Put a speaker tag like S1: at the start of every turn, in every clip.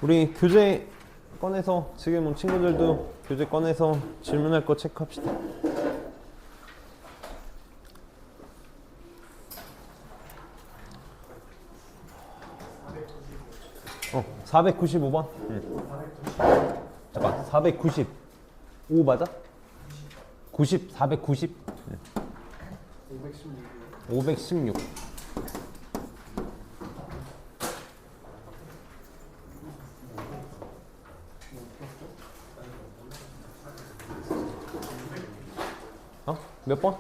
S1: 우리 교재 꺼내서 지금 온 친구들도 교재 꺼내서 질문할 거 체크합시다. 495번. 잠깐, 495 맞아? 90, 490. 516. 몇 번?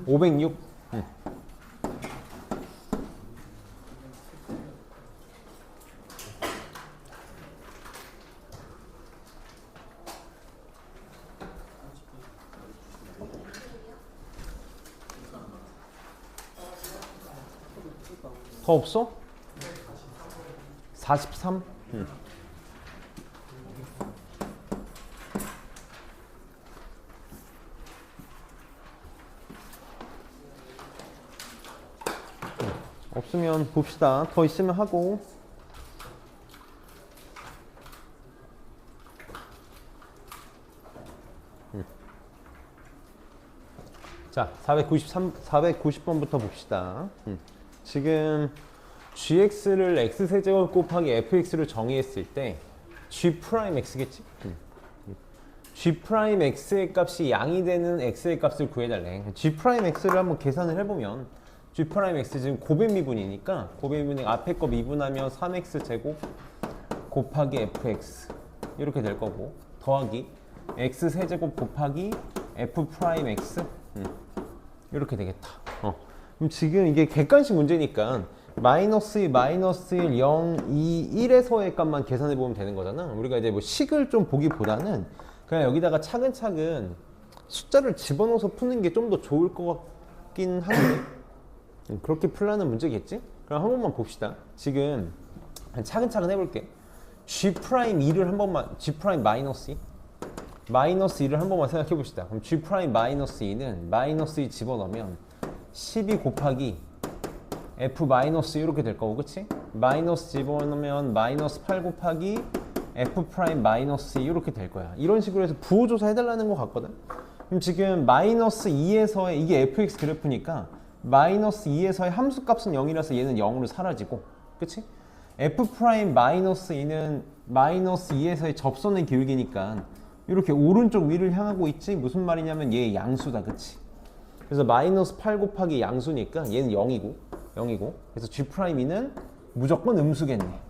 S1: 506. 더 없어? 43? 없으면 봅시다. 더 있으면 하고. 자, 490번부터 봅시다. 지금 gx를 x세제곱 곱하기 fx를 정의했을 때 g'x겠지? g'x의 값이 양이 되는 x의 값을 구해달래. g'x를 한번 계산을 해보면 g'x 지금 고배 미분이니까 고배 미분이 앞에 거 미분하면 3x 제곱 곱하기 fx 이렇게 될 거고 더하기 x 세제곱 곱하기 f'x 이렇게 되겠다. 그럼 지금 이게 객관식 문제니까 마이너스 1, 마이너스 1, 0, 2, 1에서의 값만 계산해 보면 되는 거잖아. 우리가 이제 뭐 식을 좀 보기보다는 그냥 여기다가 차근차근 숫자를 집어넣어서 푸는 게 좀 더 좋을 것 같긴 한데 그렇게 풀라는 문제겠지? 그럼 한 번만 봅시다. 지금 차근차근 해볼게. G'2를 한 번만, G' 마이너스 2? 마이너스 2를 한 번만 생각해 봅시다. 그럼 G' 마이너스 2는 마이너스 2 집어넣으면 12 곱하기 F 마이너스 이렇게 될 거고, 그치? 마이너스 집어넣으면 마이너스 8 곱하기 F' 마이너스 2 이렇게 될 거야. 이런 식으로 해서 부호조사 해달라는 것 같거든? 그럼 지금 마이너스 2에서의, 이게 fx 그래프니까 마이너스 2에서의 함수값은 0이라서 얘는 0으로 사라지고, 그치? F' 마이너스 2는 마이너스 2에서의 접선의 기울기니까 이렇게 오른쪽 위를 향하고 있지? 무슨 말이냐면 얘 양수다, 그치? 그래서 마이너스 8 곱하기 양수니까 얘는 0이고 그래서 G'는 무조건 음수겠네.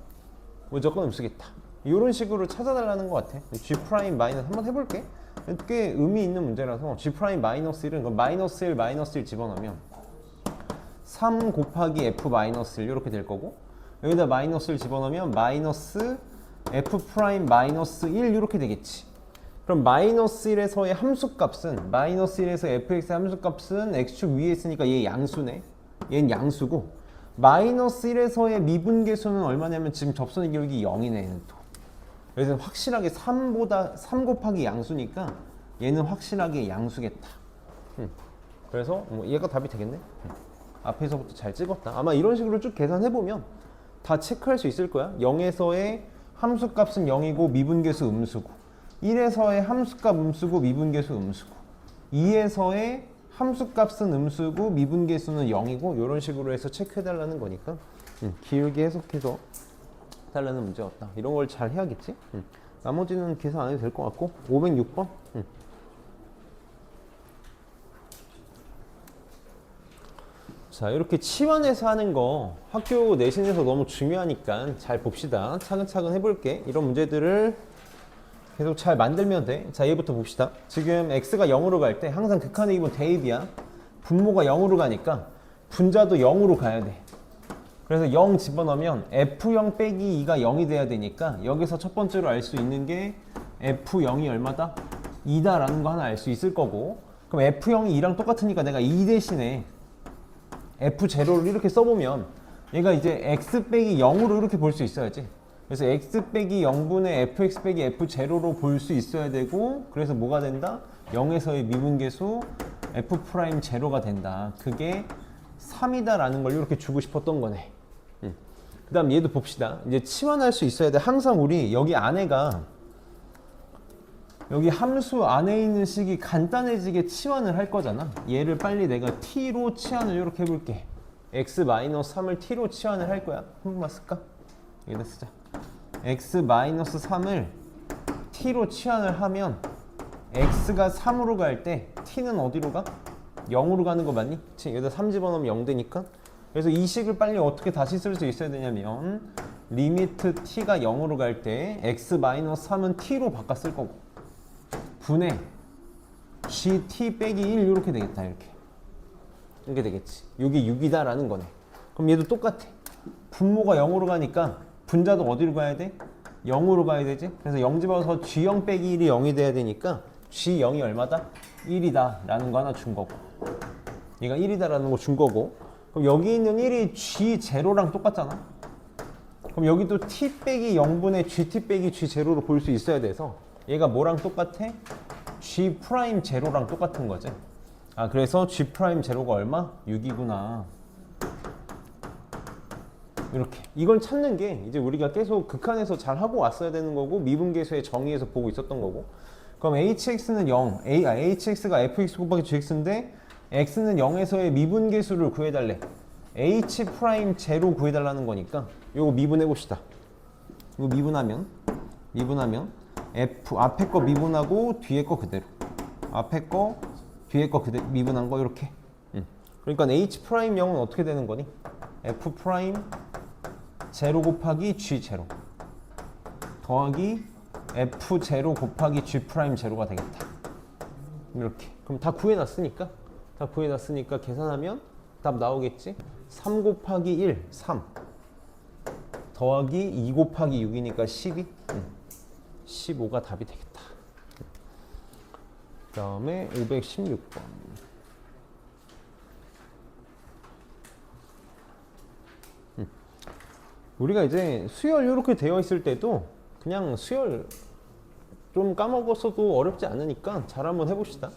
S1: 무조건 음수겠다. 이런 식으로 찾아달라는 것 같아. G' 마이너스 한번 해볼게. 꽤 의미 있는 문제라서 G' 마이너스 1은 마이너스 1 마이너스 1 집어넣으면 3 곱하기 F 마이너스 1 이렇게 될 거고 여기다 마이너스 1 집어넣으면 마이너스 F' 마이너스 1 이렇게 되겠지. 그럼 마이너스 1에서의 함수값은 마이너스 1에서 fx의 함수값은 x축 위에 있으니까 얘 양수네. 얘는 양수고 마이너스 1에서의 미분계수는 얼마냐면 지금 접선의 기울기 0이네. 얘는 또. 그래서 확실하게 3 곱하기 양수니까 얘는 확실하게 양수겠다. 그래서 뭐 얘가 답이 되겠네. 앞에서부터 잘 찍었다. 아마 이런 식으로 쭉 계산해보면 다 체크할 수 있을 거야. 0에서의 함수값은 0이고 미분계수 음수고 1에서의 함수값 음수고 미분계수 음수고 2에서의 함수값은 음수고 미분계수는 0이고 이런 식으로 해서 체크해달라는 거니까 길게 해석해서 달라는 문제였다. 이런 걸 잘 해야겠지? 나머지는 계산 안 해도 될 것 같고 506번 자, 이렇게 치환해서 하는 거 학교 내신에서 너무 중요하니까 잘 봅시다. 차근차근 해볼게. 이런 문제들을 계속 잘 만들면 돼. 자, 얘부터 봅시다. 지금 x가 0으로 갈 때 항상 극한의 기본 대입이야. 분모가 0으로 가니까 분자도 0으로 가야 돼. 그래서 0 집어넣으면 f0 빼기 2가 0이 돼야 되니까 여기서 첫 번째로 알 수 있는 게 f0이 얼마다? 2다라는 거 하나 알 수 있을 거고 그럼 f0이 2랑 똑같으니까 내가 2 대신에 f0를 이렇게 써보면 얘가 이제 x 빼기 0으로 이렇게 볼 수 있어야지. 그래서 x 빼기 0분의 fx 빼기 f0로 볼 수 있어야 되고 그래서 뭐가 된다? 0에서의 미분계수 f'0가 된다. 그게 3이다 라는 걸 이렇게 주고 싶었던 거네. 그 다음 얘도 봅시다. 이제 치환할 수 있어야 돼. 항상 우리 여기 안에가 여기 함수 안에 있는 식이 간단해지게 치환을 할 거잖아. 얘를 빨리 내가 t로 치환을 이렇게 해볼게. x-3을 t로 치환을 할 거야. 한 번만 쓸까? 여기다 쓰자. x-3을 t로 치환을 하면 x가 3으로 갈 때 t는 어디로 가? 0으로 가는 거 맞니? 그치? 여기다 3 집어넣으면 0 되니까. 그래서 이 식을 빨리 어떻게 다시 쓸 수 있어야 되냐면 리미트 t가 0으로 갈 때 x-3은 t로 바꿔 쓸 거고 분의 gt 빼기 1 이렇게 되겠다. 이렇게 되겠지. 이게 6이다 라는 거네. 그럼 얘도 똑같아. 분모가 0으로 가니까 분자도 어디로 가야 돼? 0으로 가야 되지. 그래서 0 집어서 g0 빼기 1이 0이 돼야 되니까 g0이 얼마다? 1이다 라는 거 하나 준 거고 얘가 1이다 라는 거 준 거고 그럼 여기 있는 1이 g0랑 똑같잖아. 그럼 여기도 t 빼기 0분의 gt 빼기 g0로 볼 수 있어야 돼서 얘가 뭐랑 똑같아? g'0랑 똑같은 거지. 아 그래서 g'0가 얼마? 6이구나. 이렇게 이걸 찾는 게 이제 우리가 계속 극한에서 잘 하고 왔어야 되는 거고 미분계수의 정의에서 보고 있었던 거고. 그럼 hx는 0, hx가 fx 곱하기 gx인데 x는 0에서의 미분계수를 구해달래. h'0 구해달라는 거니까 이거 미분해 봅시다. 이거 미분하면 f 앞에 거 미분하고 뒤에 거 그대로 앞에 거 뒤에 거 그대로 미분한 거 이렇게. 그러니까 h'0은 어떻게 되는 거니? f' 0 곱하기 g0 더하기 f0 곱하기 g'0가 되겠다. 이렇게. 그럼 다 구해놨으니까 계산하면 답 나오겠지? 3 곱하기 1 3 더하기 2 곱하기 6이니까 12 15가 답이 되겠다. 그 다음에 516번. 우리가 이제 수열 이렇게 되어 있을 때도 그냥 수열 좀 까먹었어도 어렵지 않으니까 잘 한번 해봅시다.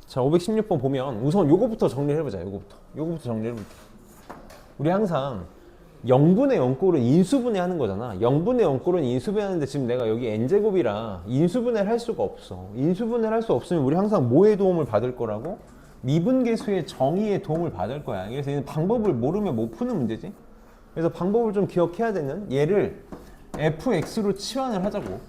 S1: 자, 516번 보면 우선 요거부터 정리를 해보자. 요거부터 정리를 해볼게. 우리 항상 0분의 0꼴은 인수분해 하는 거잖아. 0분의 0꼴은 인수분해 하는데 지금 내가 여기 n제곱이라 인수분해를 할 수가 없어. 인수분해를 할 수 없으면 우리 항상 뭐의 도움을 받을 거라고? 미분계수의 정의의 도움을 받을 거야. 그래서 얘는 방법을 모르면 못 푸는 문제지. 그래서 방법을 좀 기억해야 되는 얘를 fx로 치환을 하자고.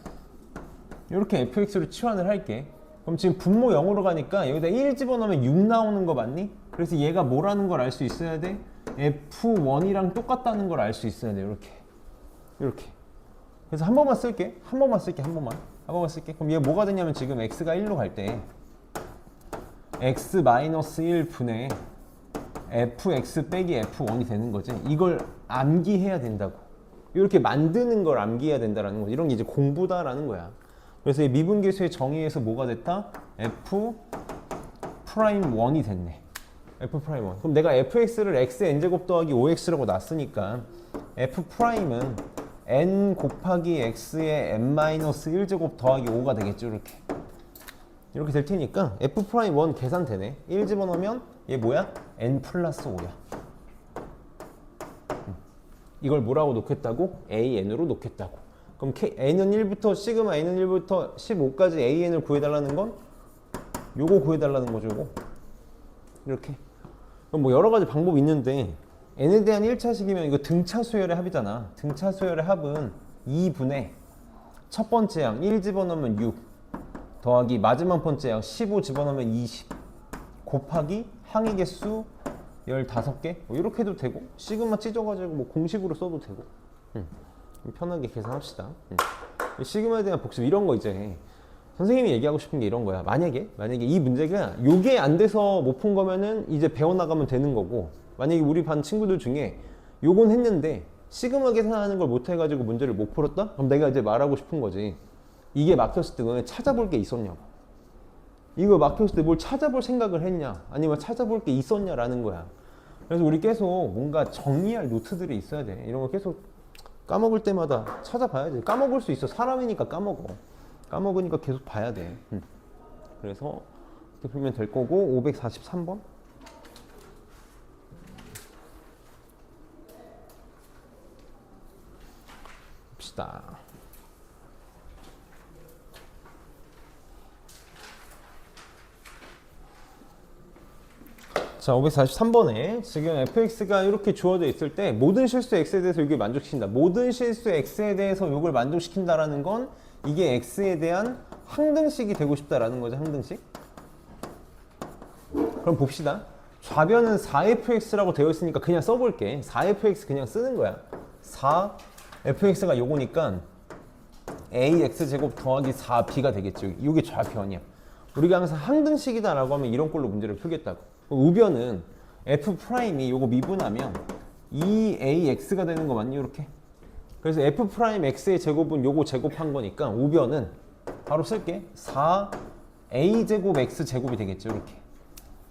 S1: 이렇게 fx로 치환을 할게. 그럼 지금 분모 0으로 가니까 여기다 1 집어넣으면 6 나오는 거 맞니? 그래서 얘가 뭐라는 걸 알 수 있어야 돼? F1이랑 똑같다는 걸 알 수 있어야 돼. 이렇게. 그래서 한 번만 쓸게. 한 번만 쓸게. 그럼 얘 뭐가 되냐면 지금 x가 1로 갈 때 x-1 분의 fx 빼기 f1이 되는 거지. 이걸 암기해야 된다고. 이렇게 만드는 걸 암기해야 된다라는 거지. 이런 게 이제 공부다라는 거야. 그래서 이 미분계수의 정의에서 뭐가 됐다? f'1이 됐네. f'1. 그럼 내가 fx를 xn제곱 더하기 5x라고 놨으니까 f'은 n 곱하기 x의 n-1제곱 더하기 5가 되겠죠. 이렇게 될 테니까 f'1 계산되네. 1 집어넣으면 얘 뭐야? n 플러스 5야. 이걸 뭐라고 놓겠다고? an으로 놓겠다고. 그럼 n은 1부터 시그마 n은 1부터 15까지 an을 구해달라는 건 요거 구해달라는 거죠. 요거. 이렇게. 그럼 뭐 여러 가지 방법이 있는데 n에 대한 1차식이면 이거 등차 수열의 합이잖아. 등차 수열의 합은 2분의 첫 번째 양 1 집어넣으면 6 더하기 마지막 번째 양 15 집어넣으면 20 곱하기 항의 개수 15개 뭐 이렇게 해도 되고 시그마 찢어가지고 뭐 공식으로 써도 되고 편하게 계산합시다. 시그마에 대한 복습 이런 거 이제 선생님이 얘기하고 싶은 게 이런 거야. 만약에 이 문제가 요게 안 돼서 못 푼 거면은 이제 배워나가면 되는 거고 만약에 우리 반 친구들 중에 요건 했는데 시그마 계산하는 걸 못 해가지고 문제를 못 풀었다? 그럼 내가 이제 말하고 싶은 거지. 이게 막혔을 때 너네 찾아볼 게 있었냐고. 이거 막혔을 때 뭘 찾아볼 생각을 했냐 아니면 찾아볼 게 있었냐라는 거야. 그래서 우리 계속 뭔가 정리할 노트들이 있어야 돼. 이런 거 계속 까먹을 때마다 찾아봐야지. 까먹을 수 있어. 사람이니까 까먹으니까 계속 봐야 돼. 그래서 이렇게 풀면 될 거고 543번 봅시다. 자, 543번에 지금 fx가 이렇게 주어져 있을 때 모든 실수 x에 대해서 이게 만족시킨다. 모든 실수 x에 대해서 이걸 만족시킨다라는 건 이게 x에 대한 항등식이 되고 싶다라는 거죠. 항등식. 그럼 봅시다. 좌변은 4fx라고 되어 있으니까 그냥 써볼게. 4fx 그냥 쓰는 거야. 4fx가 요거니까 ax제곱 더하기 4b가 되겠죠. 이게 좌변이야. 우리가 항상 항등식이다라고 하면 이런 꼴로 문제를 풀겠다고. 우변은 f'이 요거 미분하면 2ax가 되는 거 맞니? 이렇게. 그래서 f'x의 제곱은 요거 제곱한 거니까 우변은 바로 쓸게. 4a제곱 x제곱이 되겠죠. 이렇게.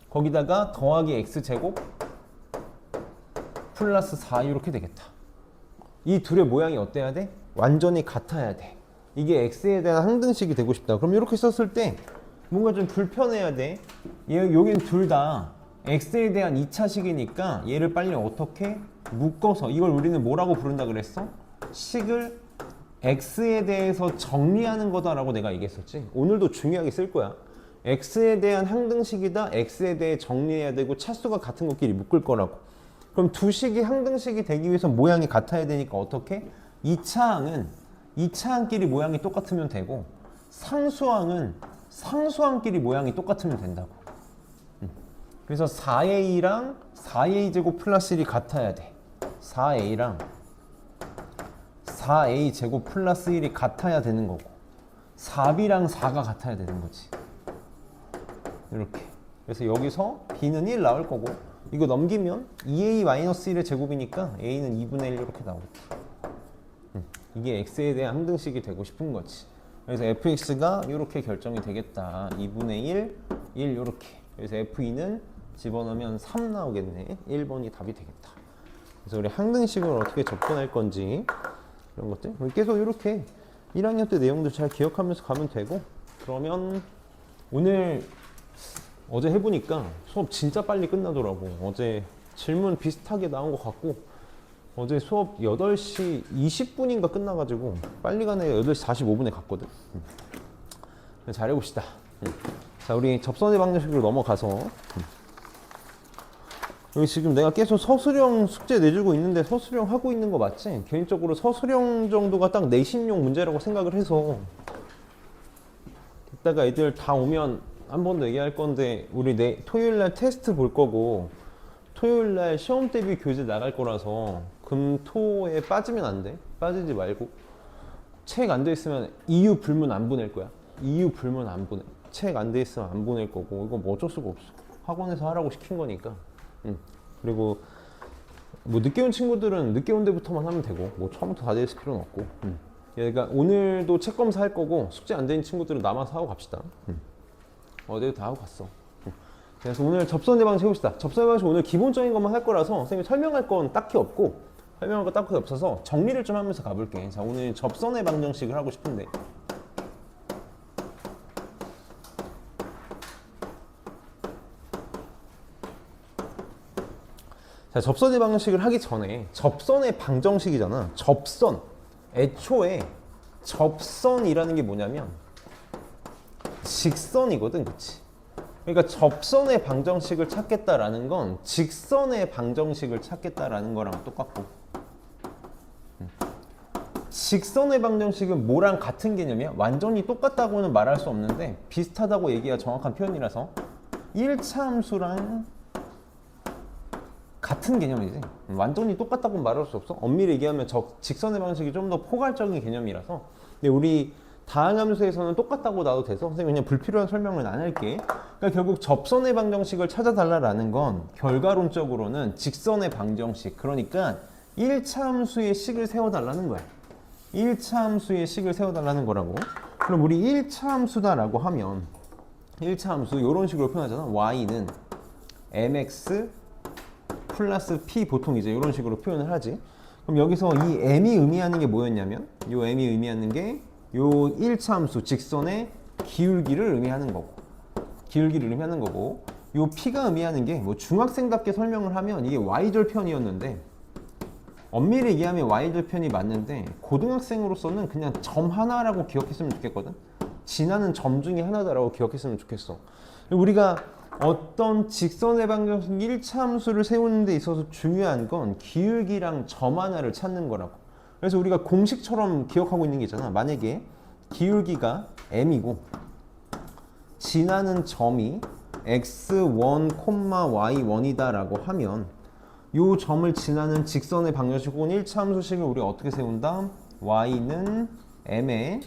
S1: 거기다가 더하기 x제곱 플러스 4 이렇게 되겠다. 이 둘의 모양이 어때야 돼? 완전히 같아야 돼. 이게 x에 대한 항등식이 되고 싶다. 그럼 이렇게 썼을 때 뭔가 좀 불편해야 돼. 여긴 둘 다 x에 대한 2차식이니까 얘를 빨리 어떻게 묶어서, 이걸 우리는 뭐라고 부른다 그랬어? 식을 x에 대해서 정리하는 거다라고 내가 얘기했었지. 오늘도 중요하게 쓸 거야. x에 대한 항등식이다. x에 대해 정리해야 되고 차수가 같은 것끼리 묶을 거라고. 그럼 두 식이 항등식이 되기 위해서 모양이 같아야 되니까 어떻게? 2차항끼리 모양이 똑같으면 되고, 상수항은 상수항끼리 모양이 똑같으면 된다고. 그래서 4a랑 4a제곱 플러스 1이 같아야 돼. 4a랑 4a제곱 플러스 1이 같아야 되는 거고, 4b랑 4가 같아야 되는 거지. 이렇게. 그래서 여기서 b는 1 나올 거고, 이거 넘기면 2a-1의 제곱이니까 a는 2분의 1 이렇게 나오겠지. 이게 x에 대한 항등식이 되고 싶은 거지. 그래서 fx가 이렇게 결정이 되겠다. 2분의 1, 1 이렇게. 그래서 f2는 집어넣으면 3 나오겠네. 1번이 답이 되겠다. 그래서 우리 항등식을 어떻게 접근할 건지 이런 것들 계속 이렇게 1학년 때 내용도 잘 기억하면서 가면 되고, 그러면 오늘 어제 해보니까 수업 진짜 빨리 끝나더라고. 어제 질문 비슷하게 나온 것 같고, 어제 수업 8시 20분인가 끝나가지고 빨리 가네. 8시 45분에 갔거든. 잘해봅시다. 자, 우리 접선의 방정식으로 넘어가서, 여기 지금 내가 계속 서술형 숙제 내주고 있는데 서술형 하고 있는 거 맞지? 개인적으로 서술형 정도가 딱 내신용 문제라고 생각을 해서, 이따가 애들 다 오면 한 번 더 얘기할 건데, 우리 토요일날 테스트 볼 거고 토요일날 시험 대비 교재 나갈 거라서 금토에 빠지면 안 돼. 빠지지 말고. 책 안 돼 있으면 이유 불문 안 보낼 거야. 이유 불문 안 보내. 책 안 돼 있으면 안 보낼 거고, 이거 뭐 어쩔 수가 없어. 학원에서 하라고 시킨 거니까. 그리고 뭐 늦게 온 친구들은 늦게 온 데부터만 하면 되고, 뭐 처음부터 다 돼 있을 필요는 없고. 그러니까 오늘도 책 검사 할 거고, 숙제 안 된 친구들은 남아서 하고 갑시다. 어제도 다 하고 갔어. 그래서 오늘 접선의 방식 해봅시다. 접선의 방식 오늘 기본적인 것만 할 거라서 선생님이 설명할 건 딱히 없고, 설명할 거 딱히 없어서 정리를 좀 하면서 가볼게. 자, 오늘 접선의 방정식을 하고 싶은데, 자, 접선의 방정식을 하기 전에, 접선의 방정식이잖아. 접선. 애초에 접선이라는 게 뭐냐면 직선이거든, 그치? 그러니까 접선의 방정식을 찾겠다라는 건 직선의 방정식을 찾겠다라는 거랑 똑같고, 직선의 방정식은 뭐랑 같은 개념이야? 완전히 똑같다고는 말할 수 없는데 비슷하다고 얘기가 정확한 표현이라서 1차 함수랑 같은 개념이지. 완전히 똑같다고는 말할 수 없어. 엄밀히 얘기하면 직선의 방식이 좀 더 포괄적인 개념이라서. 근데 우리 다항함수에서는 똑같다고 놔도 돼서 선생님이 그냥 불필요한 설명은 안 할게. 그러니까 결국 접선의 방정식을 찾아달라는 건 결과론적으로는 직선의 방정식, 그러니까 1차 함수의 식을 세워달라는 거야. 1차 함수의 식을 세워달라는 거라고. 그럼 우리 1차 함수다라고 하면 1차 함수 이런 식으로 표현하잖아. y는 mx 플러스 p, 보통 이제 이런 식으로 표현을 하지. 그럼 여기서 이 m이 의미하는 게 뭐였냐면, 이 m이 의미하는 게 요 1차 함수 직선의 기울기를 의미하는 거고, 기울기를 의미하는 거고, 요 p가 의미하는 게 뭐 중학생답게 설명을 하면 이게 y절편이었는데 엄밀히 얘기하면 y절편이 맞는데 고등학생으로서는 그냥 점 하나라고 기억했으면 좋겠거든. 지나는 점 중에 하나다라고 기억했으면 좋겠어. 우리가 어떤 직선의 방정식 1차 함수를 세우는 데 있어서 중요한 건 기울기랑 점 하나를 찾는 거라고. 그래서 우리가 공식처럼 기억하고 있는 게 있잖아. 만약에 기울기가 m이고 지나는 점이 x1, y1이다 라고 하면 이 점을 지나는 직선의 방정식 혹은 1차 함수식을 우리가 어떻게 세운다? y는 m에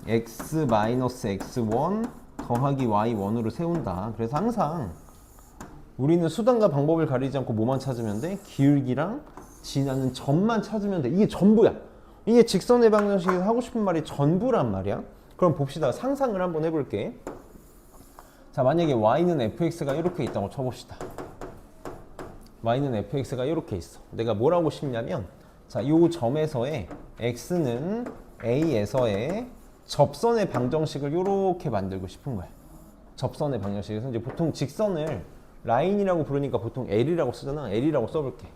S1: x-x1 더하기 y1으로 세운다. 그래서 항상 우리는 수단과 방법을 가리지 않고 뭐만 찾으면 돼? 기울기랑 지나는 점만 찾으면 돼. 이게 전부야. 이게 직선의 방정식에서 하고 싶은 말이 전부란 말이야. 그럼 봅시다. 상상을 한번 해볼게. 자, 만약에 y는 fx가 이렇게 있다고 쳐봅시다. y는 fx가 이렇게 있어. 내가 뭘 하고 싶냐면, 자, 이 점에서의 x는 a에서의 접선의 방정식을 이렇게 만들고 싶은 거야. 접선의 방정식에서 이제 보통 직선을 라인이라고 부르니까 보통 L이라고 쓰잖아. L이라고 써볼게.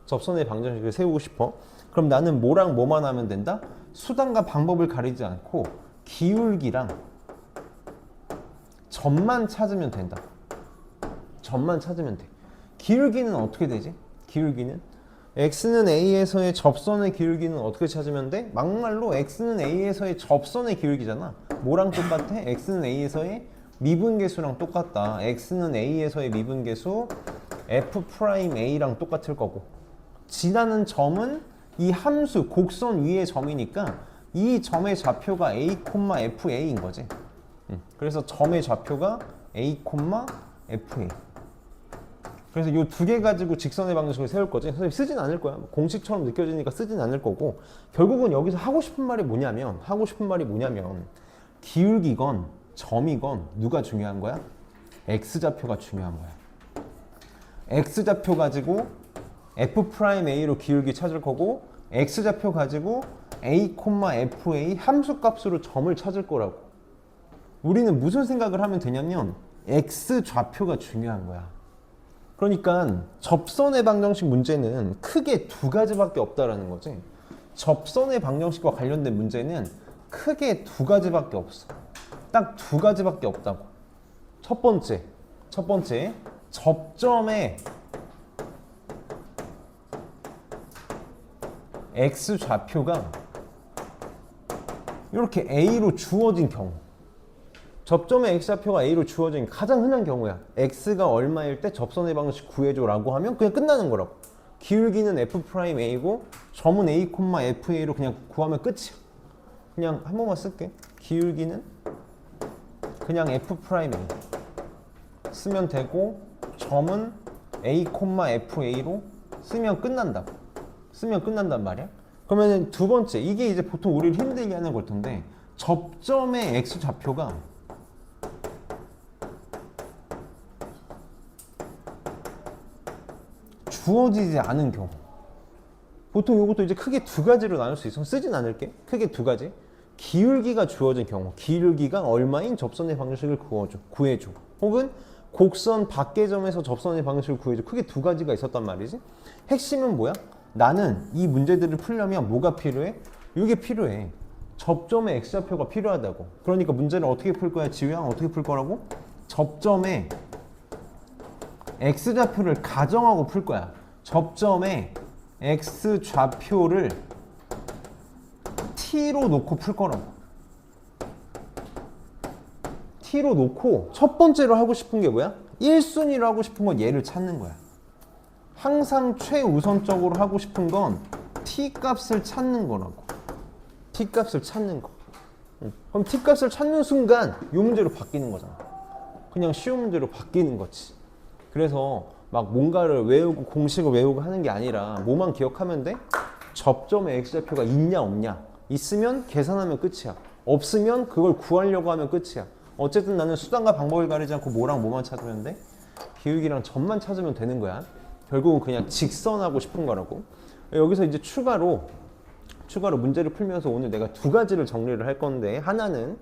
S1: 접선의 방정식을 세우고 싶어. 그럼 나는 뭐랑 뭐만 하면 된다? 수단과 방법을 가리지 않고 기울기랑 점만 찾으면 된다. 점만 찾으면 돼. 기울기는 어떻게 되지? 기울기는 x는 a에서의 접선의 기울기는 어떻게 찾으면 돼? 막말로 x는 a에서의 접선의 기울기잖아. 뭐랑 똑같아? x는 a에서의 미분계수랑 똑같다. x는 a에서의 미분계수 f'a랑 똑같을 거고, 지나는 점은 이 함수 곡선 위의 점이니까 이 점의 좌표가 a, fa인 거지. 그래서 점의 좌표가 a, fa. 그래서 이 두 개 가지고 직선의 방정식을 세울 거지. 선생님 쓰진 않을 거야. 공식처럼 느껴지니까 쓰진 않을 거고, 결국은 여기서 하고 싶은 말이 뭐냐면 기울기건 점이건 누가 중요한 거야? x좌표가 중요한 거야. x좌표 가지고 f'a로 기울기 찾을 거고, x좌표 가지고 a, fa 함수값으로 점을 찾을 거라고. 우리는 무슨 생각을 하면 되냐면 x좌표가 중요한 거야. 그러니까 접선의 방정식 문제는 크게 두 가지밖에 없다라는 거지. 접선의 방정식과 관련된 문제는 크게 두 가지밖에 없어. 딱 두 가지밖에 없다고. 첫 번째, 접점의 x좌표가 이렇게 a로 주어진 경우. 접점의 x좌표가 a로 주어진 가장 흔한 경우야. x가 얼마일 때 접선의 방정식 구해줘라고 하면 그냥 끝나는 거라고. 기울기는 f'a고 점은 a, fa로 그냥 구하면 끝이야. 그냥 한 번만 쓸게. 기울기는 그냥 f'a 쓰면 되고, 점은 a, fa로 쓰면 끝난다고. 쓰면 끝난단 말이야. 그러면 두 번째, 이게 이제 보통 우리를 힘들게 하는 걸 텐데, 접점의 x좌표가 주어지지 않은 경우. 보통 이것도 이제 크게 두 가지로 나눌 수 있어. 쓰진 않을게. 크게 두 가지. 기울기가 주어진 경우. 기울기가 얼마인 접선의 방정식을 구해줘. 혹은 곡선 밖의 점에서 접선의 방정식을 구해줘. 크게 두 가지가 있었단 말이지. 핵심은 뭐야? 나는 이 문제들을 풀려면 뭐가 필요해? 이게 필요해. 접점의 x좌표가 필요하다고. 그러니까 문제를 어떻게 풀 거야? 지우야, 어떻게 풀 거라고? 접점의 x좌표를 가정하고 풀 거야. 접점의 x좌표를 t로 놓고 풀 거라고. t로 놓고 첫 번째로 하고 싶은 게 뭐야? 1순위로 하고 싶은 건 얘를 찾는 거야. 항상 최우선적으로 하고 싶은 건 t 값을 찾는 거라고. t 값을 찾는 거. 그럼 t 값을 찾는 순간 이 문제로 바뀌는 거잖아. 그냥 쉬운 문제로 바뀌는 거지. 그래서 막 뭔가를 외우고 공식을 외우고 하는 게 아니라 뭐만 기억하면 돼? 접점의 x좌표가 있냐 없냐. 있으면 계산하면 끝이야. 없으면 그걸 구하려고 하면 끝이야. 어쨌든 나는 수단과 방법을 가리지 않고 뭐랑 뭐만 찾으면 돼? 기울기랑 점만 찾으면 되는 거야. 결국은 그냥 직선하고 싶은 거라고. 여기서 이제 추가로 문제를 풀면서 오늘 내가 두 가지를 정리를 할 건데, 하나는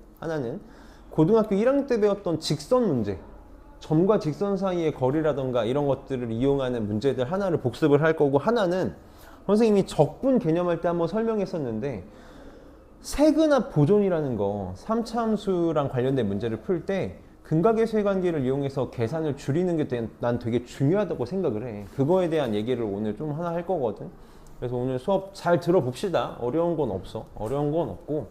S1: 고등학교 1학년 때 배웠던 직선 문제, 점과 직선 사이의 거리라던가 이런 것들을 이용하는 문제들 하나를 복습을 할 거고, 하나는 선생님이 적분 개념할 때 한번 설명했었는데 세근합 보존이라는 거 3차 함수랑 관련된 문제를 풀 때 근각의 세관계를 이용해서 계산을 줄이는 게 난 되게 중요하다고 생각을 해. 그거에 대한 얘기를 오늘 좀 하나 할 거거든. 그래서 오늘 수업 잘 들어봅시다. 어려운 건 없어. 어려운 건 없고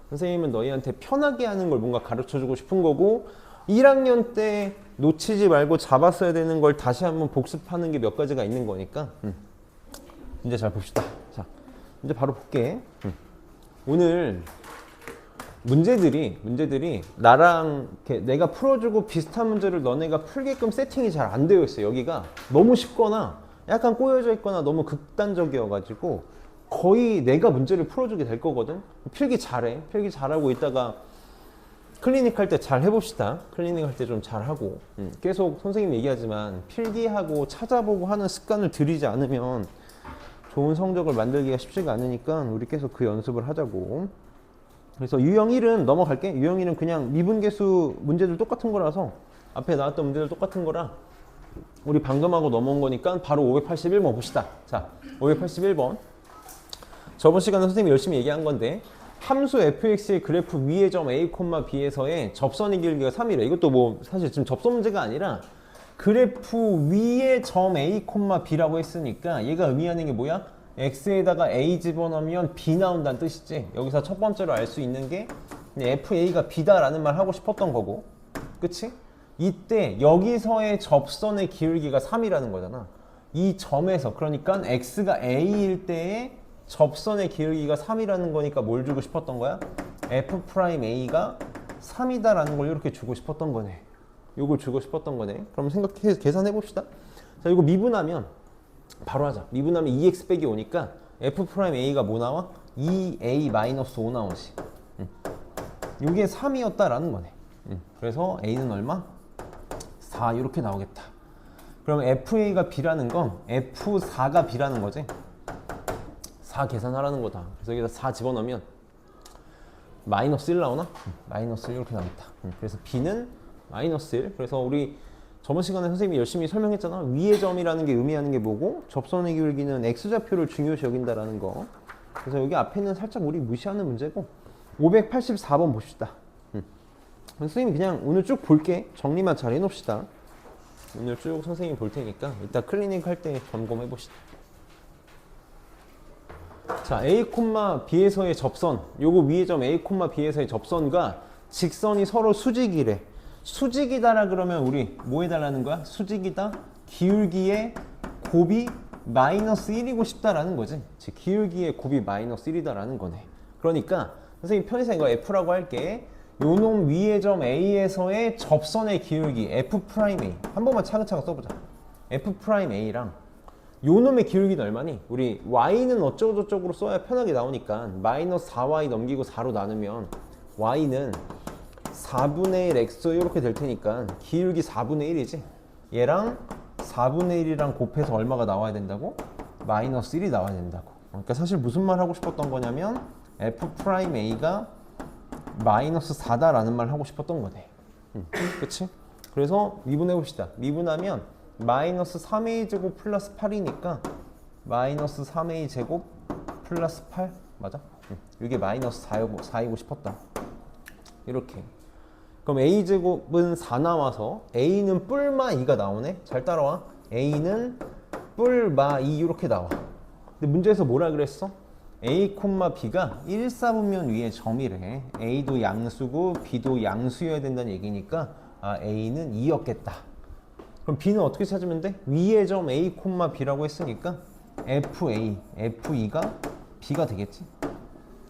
S1: 선생님은 너희한테 편하게 하는 걸 뭔가 가르쳐주고 싶은 거고 1학년 때 놓치지 말고 잡았어야 되는 걸 다시 한번 복습하는 게 몇 가지가 있는 거니까 이제 잘 봅시다. 자, 이제 바로 볼게. 오늘 문제들이 나랑 이렇게 내가 풀어주고 비슷한 문제를 너네가 풀게끔 세팅이 잘 안 되어 있어. 여기가 너무 쉽거나 약간 꼬여져 있거나 너무 극단적이어가지고 거의 내가 문제를 풀어주게 될 거거든. 필기 잘해. 필기 잘하고 있다가 클리닉 할 때 잘 해봅시다. 클리닉 할 때 좀 잘하고 계속 선생님 얘기하지만 필기하고 찾아보고 하는 습관을 들이지 않으면 좋은 성적을 만들기가 쉽지가 않으니까 우리 계속 그 연습을 하자고. 그래서 유형 1은 넘어갈게. 유형 1은 그냥 미분계수 문제들 똑같은 거라서 앞에 나왔던 문제들 똑같은 거라 우리 방금 하고 넘어온 거니까 바로 581번 봅시다. 자, 581번. 저번 시간에 선생님이 열심히 얘기한 건데 함수 fx의 그래프 위의 점 a, b에서의 접선의 길이가 3이래. 이것도 뭐 사실 지금 접선 문제가 아니라 그래프 위의 점 a, b라고 했으니까 얘가 의미하는 게 뭐야? x에다가 a 집어넣으면 b 나온다는 뜻이지. 여기서 첫 번째로 알 수 있는 게 fa가 b다라는 말 하고 싶었던 거고, 그치? 이때 여기서의 접선의 기울기가 3이라는 거잖아. 이 점에서, 그러니까 x가 a일 때의 접선의 기울기가 3이라는 거니까 뭘 주고 싶었던 거야? f'a가 3이다라는 걸 이렇게 주고 싶었던 거네. 요걸 주고 싶었던 거네. 그럼 생각해서 계산해 봅시다. 자, 이거 미분하면 바로 하자. 미분하면 2x 빼기 5니까 f'a가 뭐 나와? 2a-5 나오지. 이게 3이었다라는 거네. 그래서 a는 얼마? 4 이렇게 나오겠다. 그럼 fa가 b라는 건 f4가 b라는 거지. 4 계산하라는 거다. 그래서 여기다 4 집어넣으면 마이너스 1 나오나? 마이너스 1 이렇게 나오겠다. 그래서 b는 마이너스 1. 그래서 우리 저번 시간에 선생님이 열심히 설명했잖아. 위의 점이라는 게 의미하는 게 뭐고 접선의 기울기는 x좌표를 중요시 여긴다라는 거. 그래서 여기 앞에는 살짝 우리 무시하는 문제고 584번 봅시다. 선생님이 그냥 오늘 쭉 볼게. 정리만 잘 해놓읍시다. 오늘 쭉 선생님이 볼 테니까 이따 클리닉 할 때 점검해 봅시다. 자, a, b에서의 접선, 요거 위의 점 a, b에서의 접선과 직선이 서로 수직이래. 수직이다라 그러면 우리 뭐 해달라는 거야? 수직이다? 기울기의 곱이 마이너스 1이고 싶다라는 거지. 즉 기울기의 곱이 마이너스 1이다라는 거네. 그러니까 선생님 편의상 이거 f라고 할게. 요놈 위의 점 a에서의 접선의 기울기 f'a 한 번만 차근차근 써보자. f'a랑 요놈의 기울기는 얼마니? 우리 y는 어쩌고저쩌고로 써야 편하게 나오니까 마이너스 4y 넘기고 4로 나누면 y는 4분의 1 x 이렇게 될 테니까 기울기 4분의 1이지. 얘랑 4분의 1이랑 곱해서 얼마가 나와야 된다고? 마이너스 1이 나와야 된다고. 그러니까 사실 무슨 말 하고 싶었던 거냐면 f'a가 마이너스 4다라는 말 하고 싶었던 거네. 그치? 그래서 미분해 봅시다. 미분하면 마이너스 3a 제곱 플러스 8이니까 마이너스 3a 제곱 플러스 8 맞아? 이게 마이너스 4이고 싶었다. 이렇게. 그럼 a 제곱은 4 나와서 a는 뿔마 2가 나오네. 잘 따라와. a는 뿔마 2 이렇게 나와. 근데 문제에서 뭐라 그랬어? a, b가 1사분면 위에 점이래. a도 양수고 b도 양수여야 된다는 얘기니까 a는 2였겠다. 그럼 b는 어떻게 찾으면 돼? 위의 점 a, b라고 했으니까 f2가 b가 되겠지.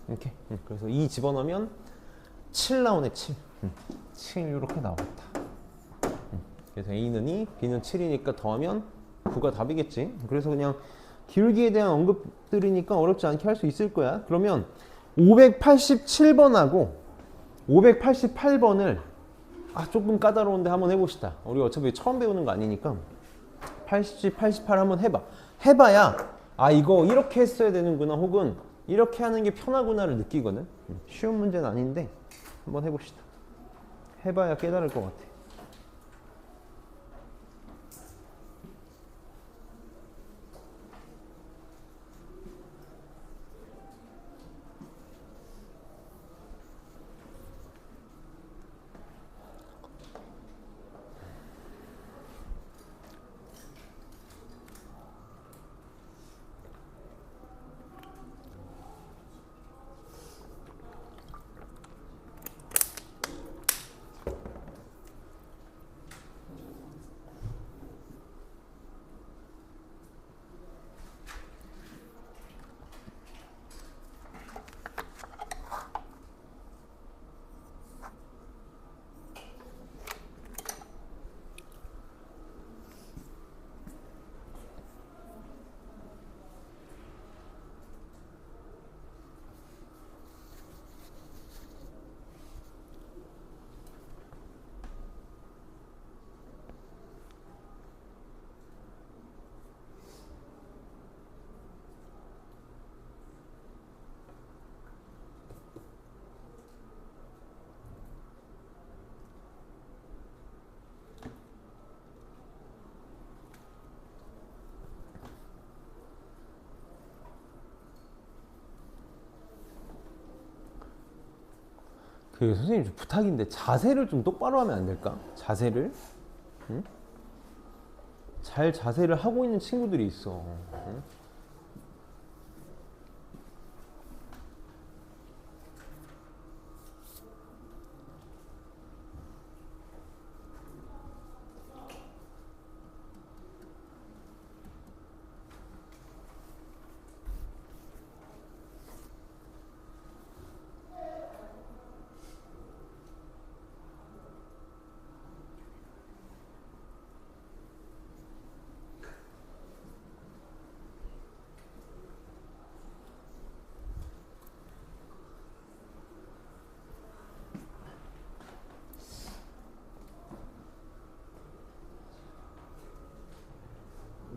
S1: 이렇게. 그래서 2 집어넣으면 7 나오네. 7 이렇게 나오겠다. 그래서 a는 2, b는 7이니까 더하면 9가 답이겠지. 그래서 그냥 기울기에 대한 언급들이니까 어렵지 않게 할 수 있을 거야. 그러면 587번하고 588번을 조금 까다로운데 한번 해봅시다. 우리 어차피 처음 배우는 거 아니니까 87, 88 한번 해봐. 해봐야 이거 이렇게 했어야 되는구나 혹은 이렇게 하는 게 편하구나를 느끼거든. 쉬운 문제는 아닌데 한번 해봅시다. 해봐야 깨달을 것 같아. 그 선생님 좀 부탁인데 자세를 좀 똑바로 하면 안 될까? 자세를? 응? 잘 자세를 하고 있는 친구들이 있어. 응?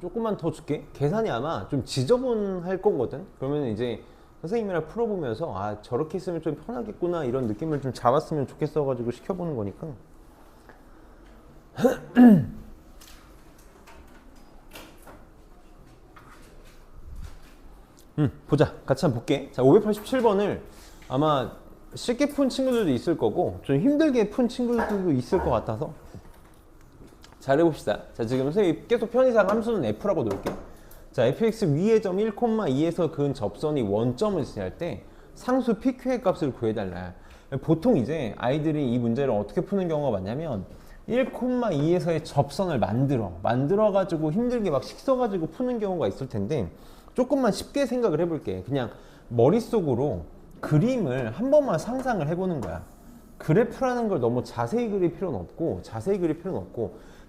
S1: 조금만 더 줄게. 계산이 아마 좀 지저분할 거거든. 그러면 이제 선생님이랑 풀어보면서 아 저렇게 쓰면 좀 편하겠구나 이런 느낌을 좀 잡았으면 좋겠어 가지고 시켜보는 거니까. 보자. 같이 한번 볼게. 자, 587번을 아마 쉽게 푼 친구들도 있을 거고 좀 힘들게 푼 친구들도 있을 것 같아서 잘 해봅시다. 자, 지금 선생님이 계속 편의상 함수는 F라고 놓을게. 자, fx 위의 점 1,2에서 그은 접선이 원점을 지날 때 상수 PQ의 값을 구해달라. 보통 이제 아이들이 이 문제를 어떻게 푸는 경우가 많냐면 1,2에서의 접선을 만들어가지고 힘들게 막 식써가지고 푸는 경우가 있을 텐데 조금만 쉽게 생각을 해볼게. 그냥 머릿속으로 그림을 한 번만 상상을 해보는 거야. 그래프라는 걸 너무 자세히 그릴 필요는 없고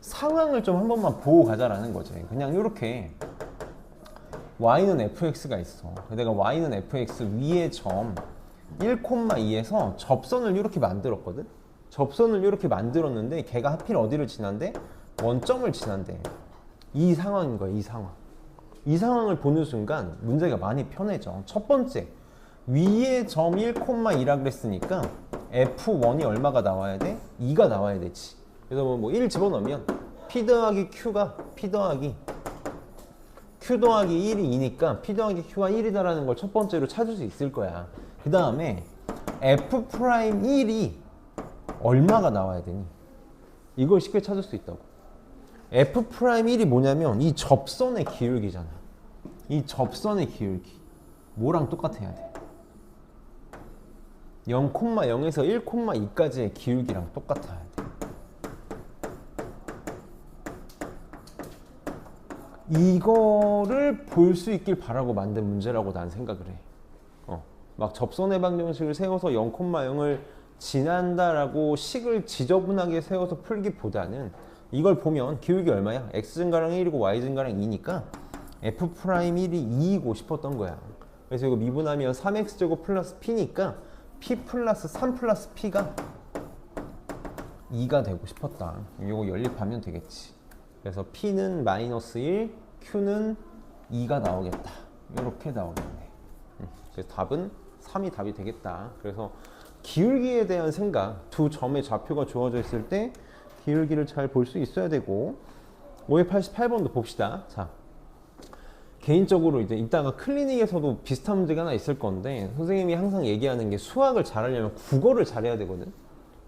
S1: 상황을 좀 한 번만 보고 가자라는 거지. 그냥 이렇게 y는 fx가 있어. 내가 y는 fx 위의 점 1,2에서 접선을 이렇게 만들었거든. 접선을 이렇게 만들었는데 걔가 하필 어디를 지난대? 원점을 지난대. 이 상황인 거야. 이 상황을 보는 순간 문제가 많이 편해져. 첫 번째, 위에 점 1,2라 그랬으니까 F1이 얼마가 나와야 돼? 2가 나와야 되지. 그래서 뭐 1 집어넣으면 P 더하기 Q가 P 더하기 Q 더하기 1이 2니까 P 더하기 Q가 1이다라는 걸 첫 번째로 찾을 수 있을 거야. 그 다음에 F 프라임 1이 얼마가 나와야 되니? 이걸 쉽게 찾을 수 있다고. F 프라임 1이 뭐냐면 이 접선의 기울기잖아. 이 접선의 기울기. 뭐랑 똑같아야 돼? 0,0에서 1,2까지의 기울기랑 똑같아야 돼. 이거를 볼 수 있길 바라고 만든 문제라고 난 생각을 해. 막 접선의 방정식을 세워서 0,0을 지난다라고 식을 지저분하게 세워서 풀기보다는 이걸 보면 기울기 얼마야? x 증가량 1이고 y 증가량 2니까 f 프라임 1이 2이고 싶었던 거야. 그래서 이거 미분하면 3x제곱 플러스 p니까 p 플러스 3 플러스 p가 2가 되고 싶었다. 이거 연립하면 되겠지. 그래서 p는 마이너스 1, q는 2가 나오겠다. 이렇게 나오겠네. 그래서 답은 3이 답이 되겠다. 그래서 기울기에 대한 생각, 두 점의 좌표가 주어져 있을 때 기울기를 잘 볼 수 있어야 되고 588번도 봅시다. 자, 개인적으로 이제 이따가 클리닉에서도 비슷한 문제가 하나 있을 건데 선생님이 항상 얘기하는 게 수학을 잘하려면 국어를 잘해야 되거든.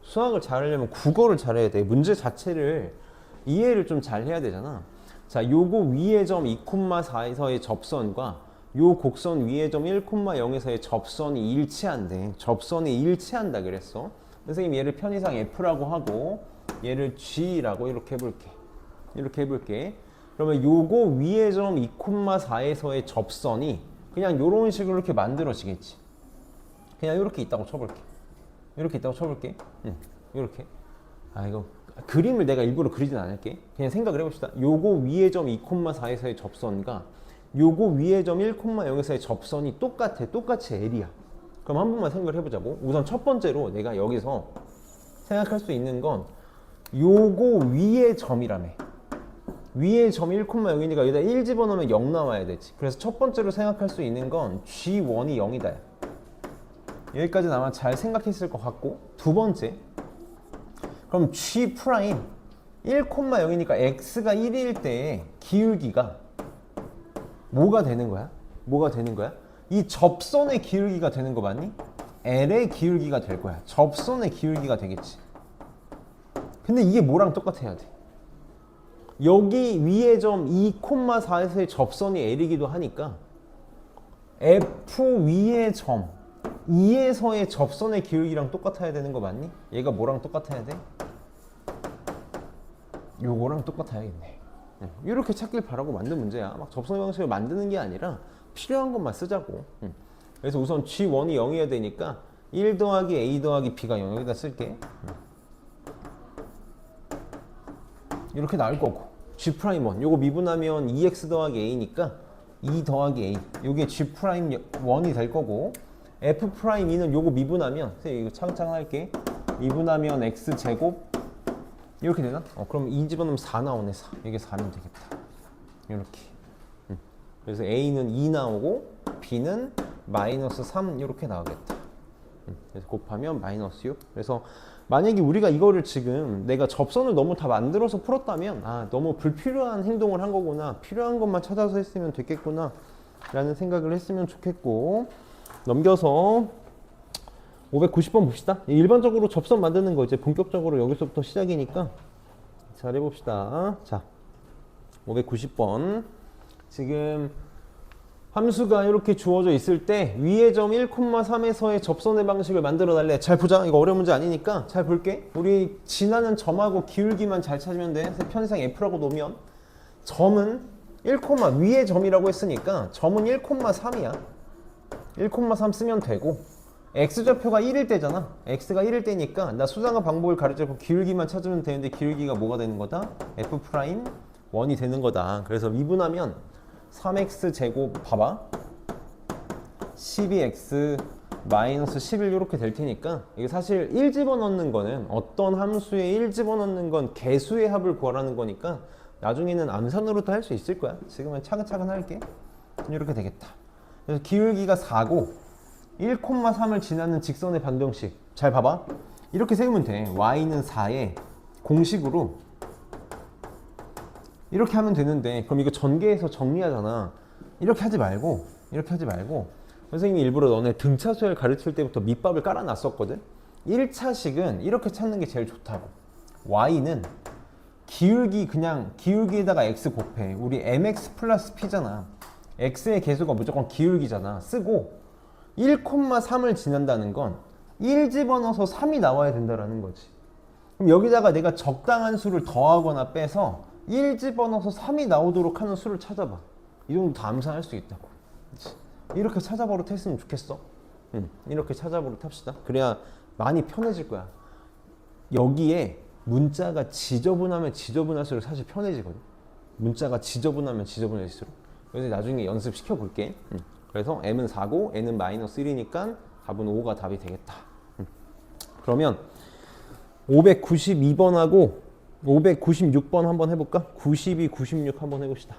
S1: 수학을 잘하려면 국어를 잘해야 돼. 문제 자체를 이해를 좀 잘 해야 되잖아. 자, 요거 위의 점 2,4에서의 접선과 요 곡선 위의 점 1,0에서의 접선이 일치한대. 접선이 일치한다 그랬어. 선생님 얘를 편의상 F라고 하고 얘를 G라고 이렇게 해볼게. 그러면 요거 위의 점 2,4에서의 접선이 그냥 요런 식으로 이렇게 만들어지겠지. 그냥 이렇게 있다고 쳐볼게. 이렇게. 아, 이거 그림을 내가 일부러 그리진 않을게. 그냥 생각을 해봅시다. 요거 위의 점 2,4에서의 접선과 요거 위의 점 1,0에서의 접선이 똑같이 L이야. 그럼 한 번만 생각을 해보자고. 우선 첫 번째로 내가 여기서 생각할 수 있는 건 요거 위의 점이라며. 위의 점 1,0이니까 여기다 1 집어넣으면 0 나와야 되지. 그래서 첫 번째로 생각할 수 있는 건 G1이 0이다. 여기까지는 아마 잘 생각했을 것 같고, 두 번째, 그럼 G 프라임 1,0이니까 X가 1일 때의 기울기가 뭐가 되는 거야? 이 접선의 기울기가 되는 거 맞니? L의 기울기가 될 거야. 접선의 기울기가 되겠지. 근데 이게 뭐랑 똑같아야 돼? 여기 위의 점 2,4에서의 접선이 L이기도 하니까 F 위의 점 2에서의 접선의 기울기랑 똑같아야 되는 거 맞니? 얘가 뭐랑 똑같아야 돼? 요거랑 똑같아야겠네. 이렇게 찾길 바라고 만든 문제야. 막 접선의 방식을 만드는 게 아니라 필요한 것만 쓰자고. 그래서 우선 G1이 0이어야 되니까 1 더하기 A 더하기 B가 0 여기다 쓸게. 이렇게 나올 거고 G'1 요거 미분하면 2x 더하기 A니까 2 더하기 A 요게 G'1이 될 거고 F'2는 요거 미분하면 이거 차근차근 할게. 미분하면 X제곱 이렇게 되나? 그럼 2 집어넣으면 4 나오네. 4. 이게 4면 되겠다. 이렇게. 그래서 A는 2 나오고 B는 마이너스 3 이렇게 나오겠다. 그래서 곱하면 마이너스 6. 그래서 만약에 우리가 이거를 지금 내가 접선을 너무 다 만들어서 풀었다면 너무 불필요한 행동을 한 거구나. 필요한 것만 찾아서 했으면 됐겠구나 라는 생각을 했으면 좋겠고 넘겨서 590번 봅시다. 일반적으로 접선 만드는 거 이제 본격적으로 여기서부터 시작이니까 잘 해봅시다. 자, 590번. 지금 함수가 이렇게 주어져 있을 때 위의 점 1,3에서의 접선의 방식을 만들어 달래. 잘 보자. 이거 어려운 문제 아니니까 잘 볼게. 우리 지나는 점하고 기울기만 잘 찾으면 돼. 편의상 F라고 놓으면 점은 1, 위의 점이라고 했으니까 점은 1,3이야. 1,3 쓰면 되고 x좌표가 1일 때잖아. x가 1일 때니까 나 수상한 방법을 가르쳐고 기울기만 찾으면 되는데 기울기가 뭐가 되는 거다? F'1이 되는 거다. 그래서 미분하면 3x 제곱 봐봐 12x 마이너스 11 이렇게 될 테니까 이게 사실 1 집어넣는 거는 어떤 함수에 1 집어넣는 건 개수의 합을 구하라는 거니까 나중에는 암산으로도 할 수 있을 거야. 지금은 차근차근 할게. 이렇게 되겠다. 그래서 기울기가 4고 1,3을 지나는 직선의 방정식 잘 봐봐. 이렇게 세우면 돼. y는 4에 공식으로 이렇게 하면 되는데 그럼 이거 전개해서 정리하잖아. 이렇게 하지 말고 선생님이 일부러 너네 등차수열 가르칠 때부터 밑밥을 깔아놨었거든. 1차식은 이렇게 찾는 게 제일 좋다고. y는 기울기 그냥 기울기에다가 x 곱해. 우리 mx 플러스 p잖아. x의 개수가 무조건 기울기잖아. 쓰고 1,3을 지난다는 건 1 집어넣어서 3이 나와야 된다는 거지. 그럼 여기다가 내가 적당한 수를 더하거나 빼서 1 집어넣어서 3이 나오도록 하는 수를 찾아봐. 이 정도 다 암산할 수 있다고. 이렇게 찾아버릇 했으면 좋겠어. 이렇게 찾아버릇 합시다. 그래야 많이 편해질 거야. 여기에 문자가 지저분하면 지저분할수록 사실 편해지거든. 문자가 지저분하면 지저분할수록. 그래서 나중에 연습시켜 볼게. 그래서 m은 4고 n은 마이너스 1이니까 답은 5가 답이 되겠다. 그러면 592번하고 596번 한번 해볼까? 92, 96 한번 해봅시다.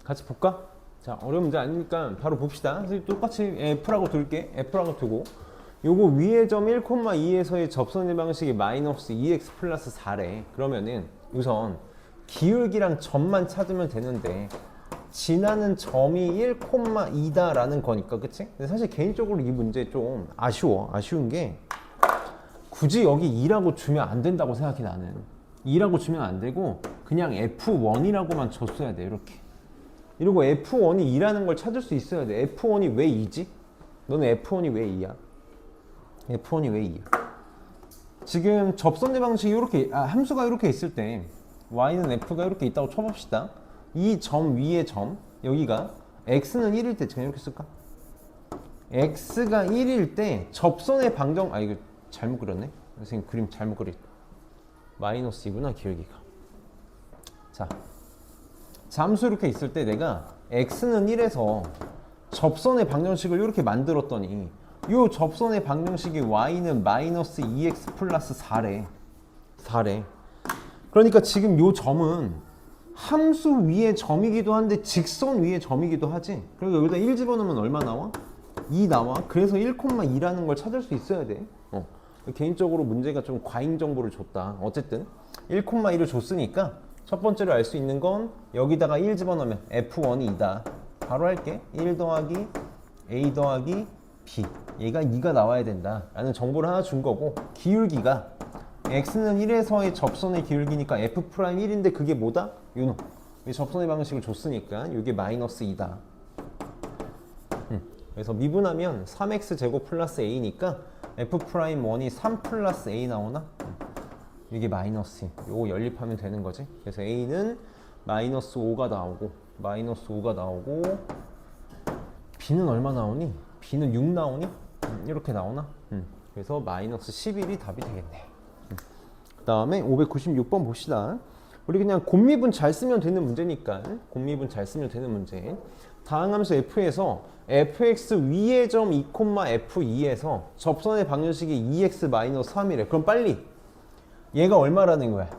S1: 같이 볼까? 자, 어려운 문제 아니니까 바로 봅시다. 그래서 똑같이 F라고 둘게. F라고 두고 요거 위의 점 1,2에서의 접선의 방식이 마이너스 2x 플러스 4래. 그러면은 우선 기울기랑 점만 찾으면 되는데 지나는 점이 1,2다라는 거니까, 그치? 근데 사실 개인적으로 이 문제 좀 아쉬운 게 굳이 여기 2라고 주면 안 된다고 생각해. 나는 2라고 주면 안 되고 그냥 F1이라고만 줬어야 돼. 이렇게 이러고 F1이 2라는 걸 찾을 수 있어야 돼. F1이 왜 2지? 너는 F1이 왜 2야? F1이 왜 2야? 지금 접선의 방식이 이렇게 함수가 이렇게 있을 때 y는 f가 이렇게 있다고 쳐봅시다. 이 점 위의 점 여기가 x는 1일 때 그냥 이렇게 쓸까? x가 1일 때 접선의 방정 이거 잘못 그렸네. 선생님 그림 잘못 그렸. 마이너스 2구나 기울기가. 자, 함수 이렇게 있을 때 내가 x는 1에서 접선의 방정식을 이렇게 만들었더니 이 접선의 방정식이 y는 마이너스 2x 플러스 4래. 그러니까 지금 이 점은 함수 위의 점이기도 한데 직선 위의 점이기도 하지. 그러니까 여기다 1 집어넣으면 얼마 나와? 2 나와. 그래서 1,2라는 걸 찾을 수 있어야 돼. 개인적으로 문제가 좀 과잉 정보를 줬다. 어쨌든 1,2를 줬으니까 첫 번째로 알 수 있는 건 여기다가 1 집어넣으면 F1이 2다. 바로 할게. 1 더하기 A 더하기 B. 얘가 2가 나와야 된다 라는 정보를 하나 준 거고, 기울기가 x는 1에서의 접선의 기울기니까 f'1인데 그게 뭐다? 요놈. 접선의 방식을 줬으니까 이게 마이너스 2다. 그래서 미분하면 3x 제곱 플러스 a니까 f'1이 3 플러스 a 나오나? 이게 마이너스 2. 요거 연립하면 되는 거지. 그래서 a는 마이너스 5가 나오고 b는 얼마 나오니? b는 6 나오니? 이렇게 나오나? 그래서 마이너스 11이 답이 되겠네. 그 다음에 596번 봅시다. 우리 그냥 곱미분 잘 쓰면 되는 문제니까 곱미분 잘 쓰면 되는 문제. 다항함수 f에서 fx 위의 점 2,f2에서 접선의 방정식이 2x-3이래. 그럼 빨리 얘가 얼마라는 거야?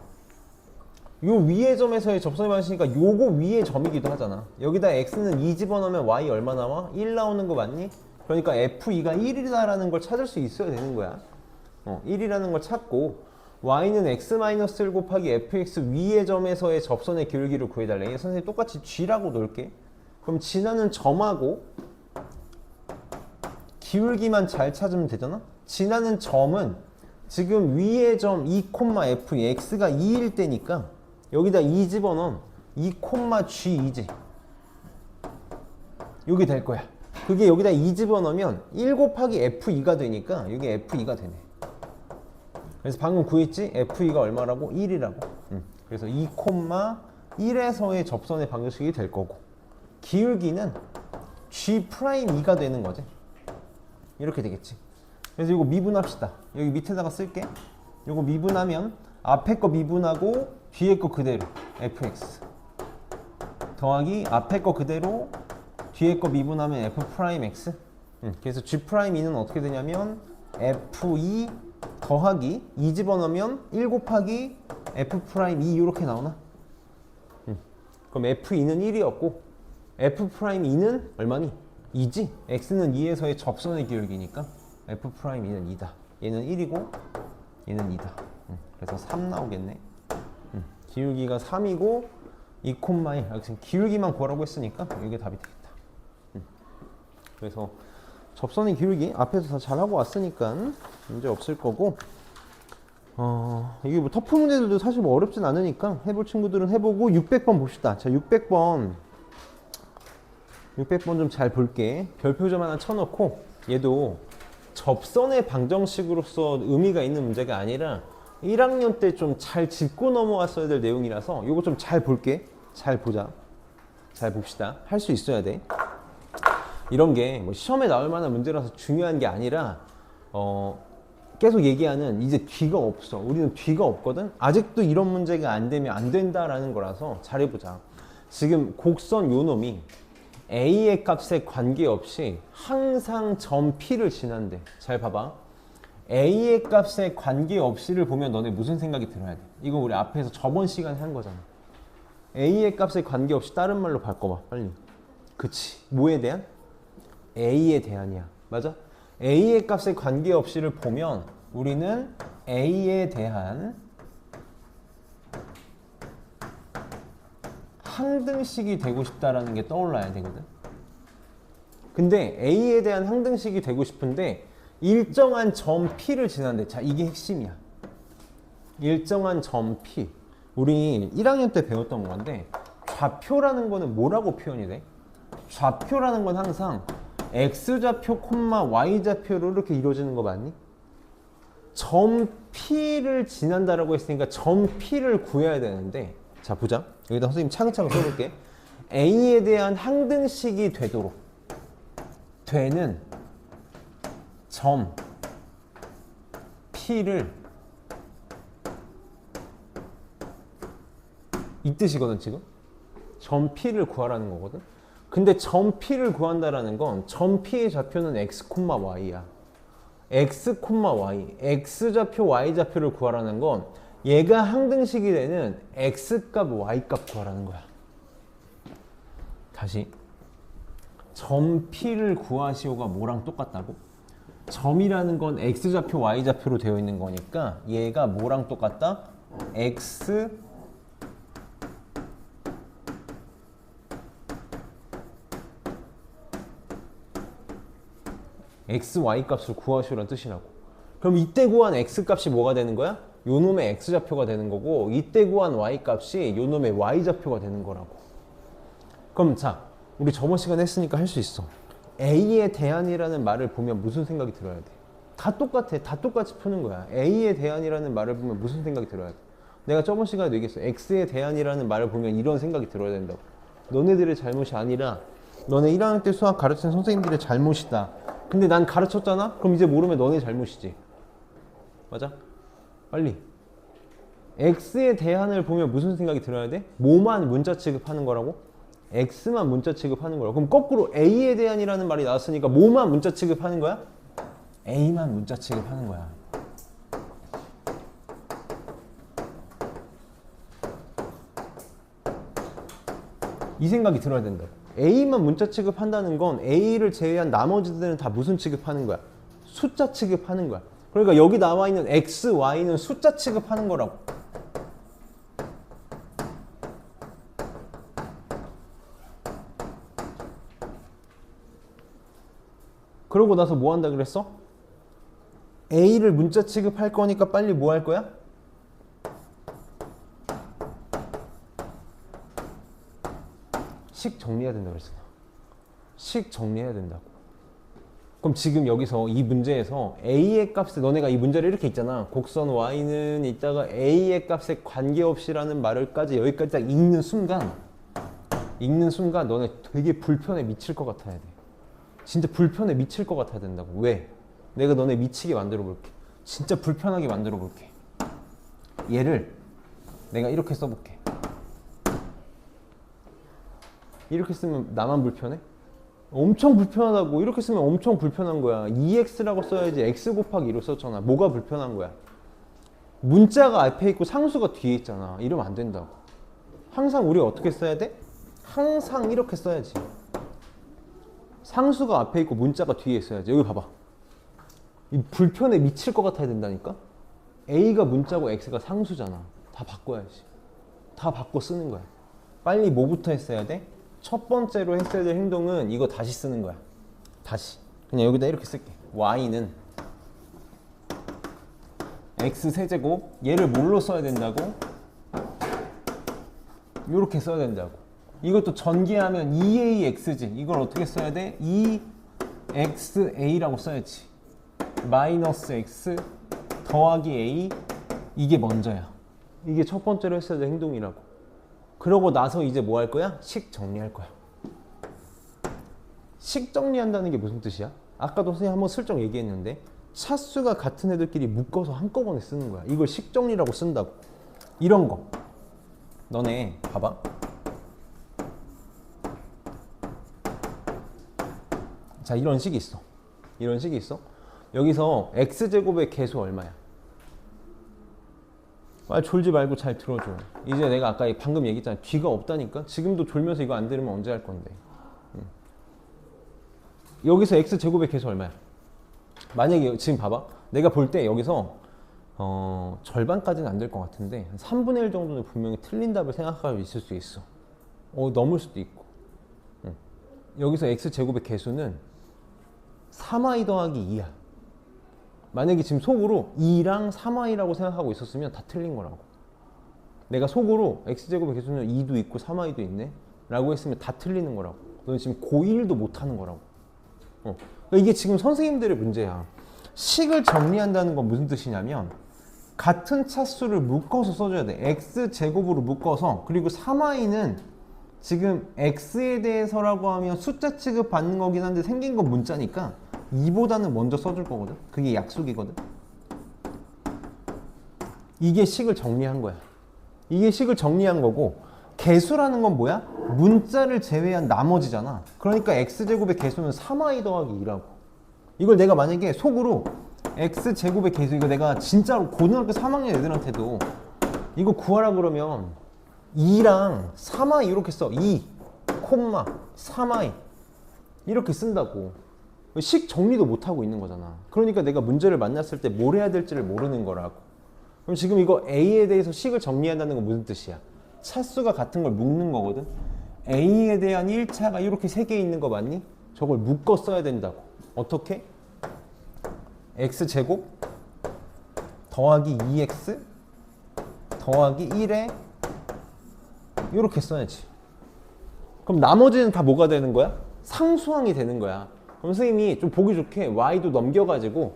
S1: 요 위의 점에서의 접선의 방식이니까 요거 위의 점이기도 하잖아. 여기다 x는 2 집어넣으면 y 얼마 나와? 1 나오는 거 맞니? 그러니까 f2가 1이다라는 걸 찾을 수 있어야 되는 거야. 1이라는 걸 찾고 y는 x-1 곱하기 fx 위의 점에서의 접선의 기울기를 구해달래. 선생님 똑같이 g라고 놓을게. 그럼 지나는 점하고 기울기만 잘 찾으면 되잖아? 지나는 점은 지금 위의 점 2,f x가 2일 때니까 여기다 2 집어넣으면 2,g2지. 여기 될 거야. 그게 여기다 2 집어넣으면 1 곱하기 f2가 되니까 이게 f2가 되네. 그래서 방금 구했지? f2가 얼마라고? 1이라고. 그래서 2,1에서의 접선의 방정식이 될 거고, 기울기는 g'2가 되는 거지. 이렇게 되겠지. 그래서 이거 미분합시다. 여기 밑에다가 쓸게. 이거 미분하면 앞에 거 미분하고 뒤에 거 그대로 fx 더하기 앞에 거 그대로 뒤에 거 미분하면 f'(x). 그래서 g'2는 어떻게 되냐면 f2 더하기 2 집어넣으면 1 곱하기 f'2 이렇게 나오나? 그럼 f2는 1이었고 f'2는 얼마니? 2지? x는 2에서의 접선의 기울기니까 f'2는 2다. 얘는 1이고 얘는 2다. 그래서 3 나오겠네. 기울기가 3이고 2,1. 지금 기울기만 구하라고 했으니까 이게 답이 되겠다. 그래서 접선의 기울기 앞에서 다 잘하고 왔으니까 문제 없을 거고, 이게 뭐 터프 문제들도 사실 뭐 어렵진 않으니까 해볼 친구들은 해보고. 600번 봅시다. 자, 600번 좀 잘 볼게. 별표점 하나 쳐놓고, 얘도 접선의 방정식으로서 의미가 있는 문제가 아니라 1학년 때 좀 잘 짚고 넘어왔어야 될 내용이라서 이거 좀 잘 볼게. 잘 보자. 잘 봅시다. 할 수 있어야 돼. 이런 게 뭐 시험에 나올 만한 문제라서 중요한 게 아니라 계속 얘기하는 이제 뒤가 없어. 우리는 뒤가 없거든. 아직도 이런 문제가 안 되면 안 된다라는 거라서 잘해보자. 지금 곡선 요 놈이 A의 값에 관계없이 항상 점 P를 지난대. 잘 봐봐. A의 값에 관계없이를 보면 너네 무슨 생각이 들어야 돼? 이거 우리 앞에서 저번 시간에 한 거잖아. a의 값에 관계없이 다른 말로 바꿔봐 빨리. 그치. 뭐에 대한? a에 대한이야. 맞아? a의 값에 관계없이를 보면 우리는 a에 대한 항등식이 되고 싶다라는 게 떠올라야 되거든. 근데 a에 대한 항등식이 되고 싶은데 일정한 점 p를 지났는데, 자 이게 핵심이야. 일정한 점 p. 우리 1학년 때 배웠던 건데 좌표라는 거는 뭐라고 표현이 돼? 좌표라는 건 항상 x좌표, y좌표로 이렇게 이루어지는 거 맞니? 점 P를 지난다라고 했으니까 점 P를 구해야 되는데, 자 보자. 여기다 선생님 차근차근 써볼게. A에 대한 항등식이 되도록 되는 점 P를, 이 뜻이거든 지금. 점 P를 구하라는 거거든. 근데 점 P를 구한다라는 건 점 P의 좌표는 x, y야. x, y. x좌표, y좌표를 구하라는 건 얘가 항등식이 되는 x값, y값 구하라는 거야. 다시. 점 P를 구하시오가 뭐랑 똑같다고? 점이라는 건 x좌표, y좌표로 되어 있는 거니까 얘가 뭐랑 똑같다? x, x, y 값을 구하시오라는 뜻이라고. 그럼 이때 구한 x 값이 뭐가 되는 거야? 요놈의 x 좌표가 되는 거고, 이때 구한 y 값이 요놈의 y 좌표가 되는 거라고. 그럼 자, 우리 저번 시간에 했으니까 할 수 있어. a에 대한이라는 말을 보면 무슨 생각이 들어야 돼? 다 똑같아. 다 똑같이 푸는 거야. a에 대한이라는 말을 보면 무슨 생각이 들어야 돼? 내가 저번 시간에 얘기했어. x에 대한이라는 말을 보면 이런 생각이 들어야 된다고. 너네들의 잘못이 아니라 너네 1학년 때 수학 가르친 선생님들의 잘못이다. 근데 난 가르쳤잖아? 그럼 이제 모르면 너네 잘못이지. 맞아? 빨리. x에 대한을 보면 무슨 생각이 들어야 돼? 뭐만 문자 취급하는 거라고? x만 문자 취급하는 거라고. 그럼 거꾸로 a에 대한이라는 말이 나왔으니까 뭐만 문자 취급하는 거야? a만 문자 취급하는 거야. 이 생각이 들어야 된다. a만 문자 취급한다는 건 a를 제외한 나머지들은 다 무슨 취급하는 거야? 숫자 취급하는 거야. 그러니까 여기 나와 있는 x, y는 숫자 취급하는 거라고. 그러고 나서 뭐 한다 그랬어? a를 문자 취급할 거니까 빨리 뭐 할 거야? 식 정리해야 된다 그랬잖아. 식 정리해야 된다고. 그럼 지금 여기서 이 문제에서 a의 값에, 너네가 이 문제를 이렇게 있잖아. 곡선 y는 이따가 a의 값에 관계없이라는 말을까지 여기까지 딱 읽는 순간 너네 되게 불편에 미칠 것 같아야 돼. 진짜 불편에 미칠 것 같아야 된다고. 왜? 내가 너네 미치게 만들어 볼게. 진짜 불편하게 만들어 볼게. 얘를 내가 이렇게 써볼게. 이렇게 쓰면 나만 불편해? 엄청 불편하다고. 이렇게 쓰면 엄청 불편한 거야. 2x라고 써야지 x 곱하기 2로 썼잖아. 뭐가 불편한 거야? 문자가 앞에 있고 상수가 뒤에 있잖아. 이러면 안 된다고. 항상 우리가 어떻게 써야 돼? 항상 이렇게 써야지. 상수가 앞에 있고 문자가 뒤에 있어야지. 여기 봐봐. 이 불편에 미칠 것 같아야 된다니까? a가 문자고 x가 상수잖아. 다 바꿔야지. 다 바꿔 쓰는 거야. 빨리 뭐부터 했어야 돼? 첫 번째로 했어야 될 행동은 이거 다시 쓰는 거야. 다시. 그냥 여기다 이렇게 쓸게. y는 x 세제곱. 얘를 뭘로 써야 된다고? 이렇게 써야 된다고. 이것도 전개하면 2ax지. 이걸 어떻게 써야 돼? 2xa라고 써야지. 마이너스 x 더하기 a. 이게 먼저야. 이게 첫 번째로 했어야 될 행동이라고. 그러고 나서 이제 뭐 할 거야? 식 정리할 거야. 식 정리한다는 게 무슨 뜻이야? 아까도 선생님 한번 슬쩍 얘기했는데 차수가 같은 애들끼리 묶어서 한꺼번에 쓰는 거야. 이걸 식 정리라고 쓴다고. 이런 거. 너네 봐봐. 자, 이런 식이 있어. 이런 식이 있어. 여기서 x제곱의 개수 얼마야? 말 졸지 말고 잘 들어줘. 이제 내가 아까 방금 얘기했잖아. 뒤가 없다니까. 지금도 졸면서 이거 안 들으면 언제 할 건데. 여기서 x제곱의 개수 얼마야? 만약에 지금 봐봐. 내가 볼 때 여기서 절반까지는 안 될 것 같은데 한 3분의 1 정도는 분명히 틀린 답을 생각하고 있을 수 있어. 넘을 수도 있고. 여기서 x제곱의 개수는 3i 더하기 2야. 만약에 지금 속으로 2랑 3i라고 생각하고 있었으면 다 틀린 거라고. 내가 속으로 x제곱의 개수는 2도 있고 3i도 있네 라고 했으면 다 틀리는 거라고. 너는 지금 고1도 못하는 거라고. 그러니까 이게 지금 선생님들의 문제야. 식을 정리한다는 건 무슨 뜻이냐면 같은 차수를 묶어서 써줘야 돼. x제곱으로 묶어서. 그리고 3i는 지금 x에 대해서라고 하면 숫자 취급 받는 거긴 한데 생긴 건 문자니까 2보다는 먼저 써줄 거거든. 그게 약속이거든. 이게 식을 정리한 거야. 이게 식을 정리한 거고, 개수라는 건 뭐야? 문자를 제외한 나머지잖아. 그러니까 x제곱의 개수는 3i 더하기 2라고. 이걸 내가 만약에 속으로 x제곱의 개수, 이거 내가 진짜로 고등학교 3학년 애들한테도 이거 구하라 그러면 2랑 3i 이렇게 써. 2, 3i 이렇게 쓴다고. 식 정리도 못하고 있는 거잖아. 그러니까 내가 문제를 만났을 때 뭘 해야 될지를 모르는 거라고. 그럼 지금 이거 A에 대해서 식을 정리한다는 건 무슨 뜻이야? 차수가 같은 걸 묶는 거거든. A에 대한 1차가 이렇게 3개 있는 거 맞니? 저걸 묶어 써야 된다고. 어떻게? x제곱 더하기 2x 더하기 1에 이렇게 써야지. 그럼 나머지는 다 뭐가 되는 거야? 상수항이 되는 거야. 그럼 선생님이 좀 보기 좋게 y도 넘겨서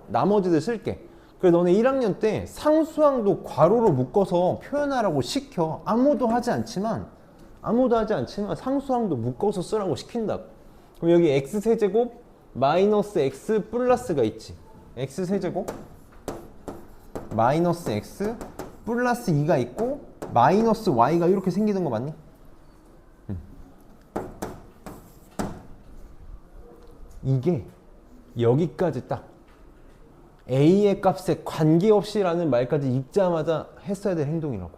S1: 나머지를 쓸게. 그래서 너네 1학년 때 상수항도 괄호로 묶어서 표현하라고 시켜. 아무도 하지 않지만 상수항도 묶어서 쓰라고 시킨다고. 그럼 여기 x세제곱 마이너스 x 플러스가 있지. x세제곱 마이너스 x 플러스 2가 있고 마이너스 y가 이렇게 생기는 거 맞니? 이게 여기까지 딱 a의 값에 관계없이라는 말까지 읽자마자 했어야 될 행동이라고.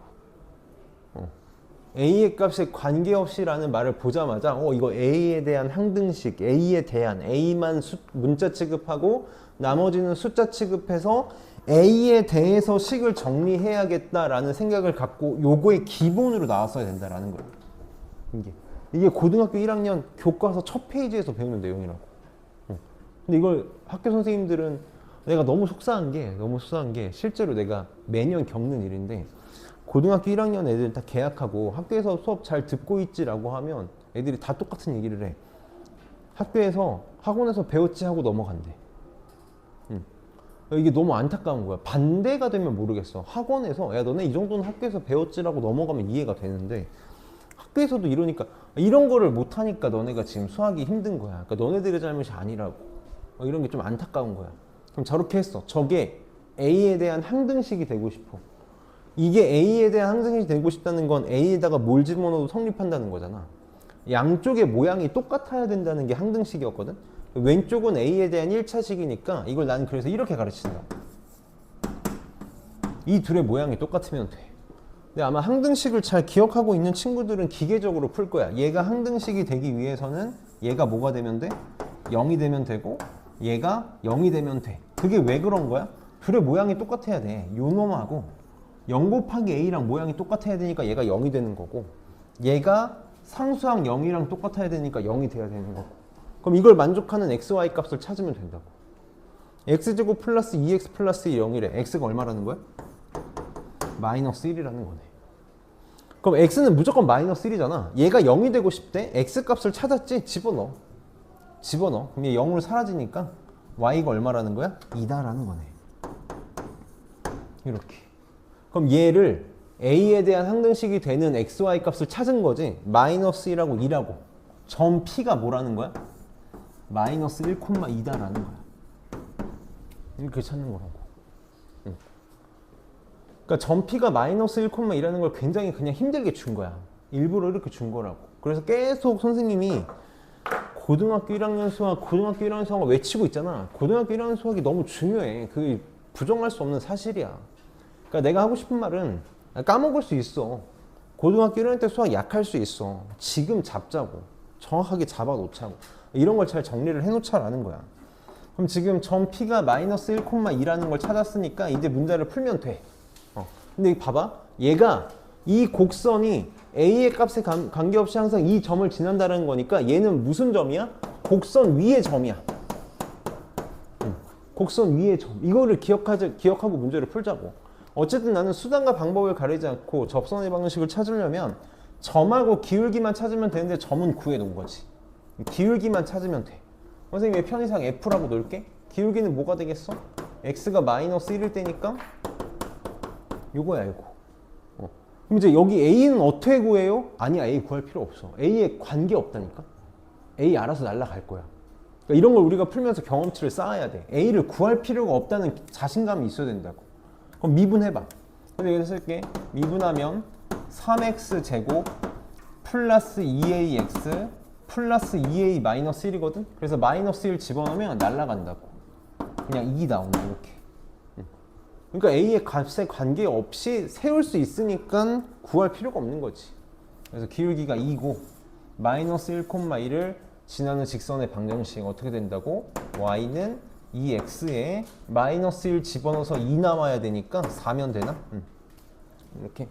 S1: a의 값에 관계없이라는 말을 보자마자 이거 a에 대한 항등식, a에 대한 a만 문자 취급하고 나머지는 숫자 취급해서 a에 대해서 식을 정리해야겠다라는 생각을 갖고 요거의 기본으로 나왔어야 된다라는 거예요. 이게 고등학교 1학년 교과서 첫 페이지에서 배우는 내용이라고. 근데 이걸 학교 선생님들은 내가 너무 속상한 게 실제로 내가 매년 겪는 일인데, 고등학교 1학년 애들 다 개학하고 학교에서 수업 잘 듣고 있지라고 하면 애들이 다 똑같은 얘기를 해. 학원에서 배웠지 하고 넘어간대. 이게 너무 안타까운 거야. 반대가 되면 모르겠어. 학원에서 야 너네 이 정도는 학교에서 배웠지라고 넘어가면 이해가 되는데, 학교에서도 이러니까 이런 거를 못하니까 너네가 지금 수학이 힘든 거야. 그러니까 너네들의 잘못이 아니라고. 이런 게 좀 안타까운 거야. 그럼 저렇게 했어. 저게 A에 대한 항등식이 되고 싶어. 이게 A에 대한 항등식이 되고 싶다는 건 A에다가 뭘 집어넣어도 성립한다는 거잖아. 양쪽의 모양이 똑같아야 된다는 게 항등식이었거든. 왼쪽은 A에 대한 1차식이니까 이걸 나는 그래서 이렇게 가르친다. 이 둘의 모양이 똑같으면 돼. 근데 아마 항등식을 잘 기억하고 있는 친구들은 기계적으로 풀 거야. 얘가 항등식이 되기 위해서는 얘가 뭐가 되면 돼? 0이 되면 되고 얘가 0이 되면 돼. 그게 왜 그런 거야? 둘의 모양이 똑같아야 돼. 요 놈하고 0 곱하기 a랑 모양이 똑같아야 되니까 얘가 0이 되는 거고, 얘가 상수항 0이랑 똑같아야 되니까 0이 돼야 되는 거고. 그럼 이걸 만족하는 x, y 값을 찾으면 된다고. x제곱 플러스 2x 플러스 0이래. x가 얼마라는 거야? 마이너스 1이라는 거네. 그럼 x는 무조건 마이너스 1이잖아. 얘가 0이 되고 싶대. x 값을 찾았지? 집어넣어. 그럼 얘 0으로 사라지니까 y가 얼마라는 거야? 2다라는 거네. 이렇게. 그럼 얘를 a에 대한 항등식이 되는 x, y 값을 찾은 거지. 마이너스 1하고 2라고. 점 p가 뭐라는 거야? 마이너스 1,2다라는 거야. 이렇게 찾는 거라고. 그러니까 점 p가 마이너스 1,2라는 걸 굉장히 그냥 힘들게 준 거야. 일부러 이렇게 준 거라고. 그래서 계속 선생님이 고등학교 1학년 수학을 외치고 있잖아. 고등학교 1학년 수학이 너무 중요해. 그게 부정할 수 없는 사실이야. 그러니까 내가 하고 싶은 말은 까먹을 수 있어. 고등학교 1학년 때 수학 약할 수 있어. 지금 잡자고. 정확하게 잡아놓자고. 이런 걸 잘 정리를 해놓자라는 거야. 그럼 지금 점 P가 마이너스 1,2라는 걸 찾았으니까 이제 문제를 풀면 돼. 근데 봐봐. 얘가 이 곡선이 A의 값에 관계없이 항상 이 점을 지난다는 거니까 얘는 무슨 점이야? 곡선 위의 점이야. 곡선 위의 점. 이거를 기억하고 문제를 풀자고. 어쨌든 나는 수단과 방법을 가리지 않고 접선의 방식을 찾으려면 점하고 기울기만 찾으면 되는데 점은 구해놓은 거지. 기울기만 찾으면 돼. 선생님의 편의상 F라고 놓을게. 기울기는 뭐가 되겠어? X가 마이너스 1일 때니까 요거야 요거. 그럼 이제 여기 A는 어떻게 구해요? 아니야, A 구할 필요 없어. A에 관계 없다니까. A 알아서 날아갈 거야. 그러니까 이런 걸 우리가 풀면서 경험치를 쌓아야 돼. A를 구할 필요가 없다는 자신감이 있어야 된다고. 그럼 미분해봐. 그래서 여기서 쓸게. 미분하면 3x 제곱 플러스 2ax 플러스 2a 마이너스 1이거든. 그래서 마이너스 1 집어넣으면 날아간다고. 그냥 2 나온다 이렇게. 그러니까 A의 값에 관계없이 세울 수 있으니까 구할 필요가 없는 거지. 그래서 기울기가 2고 마이너스 1,1을 지나는 직선의 방정식 어떻게 된다고? y는 2x에 마이너스 1 집어넣어서 2 나와야 되니까 4면 되나? 이렇게.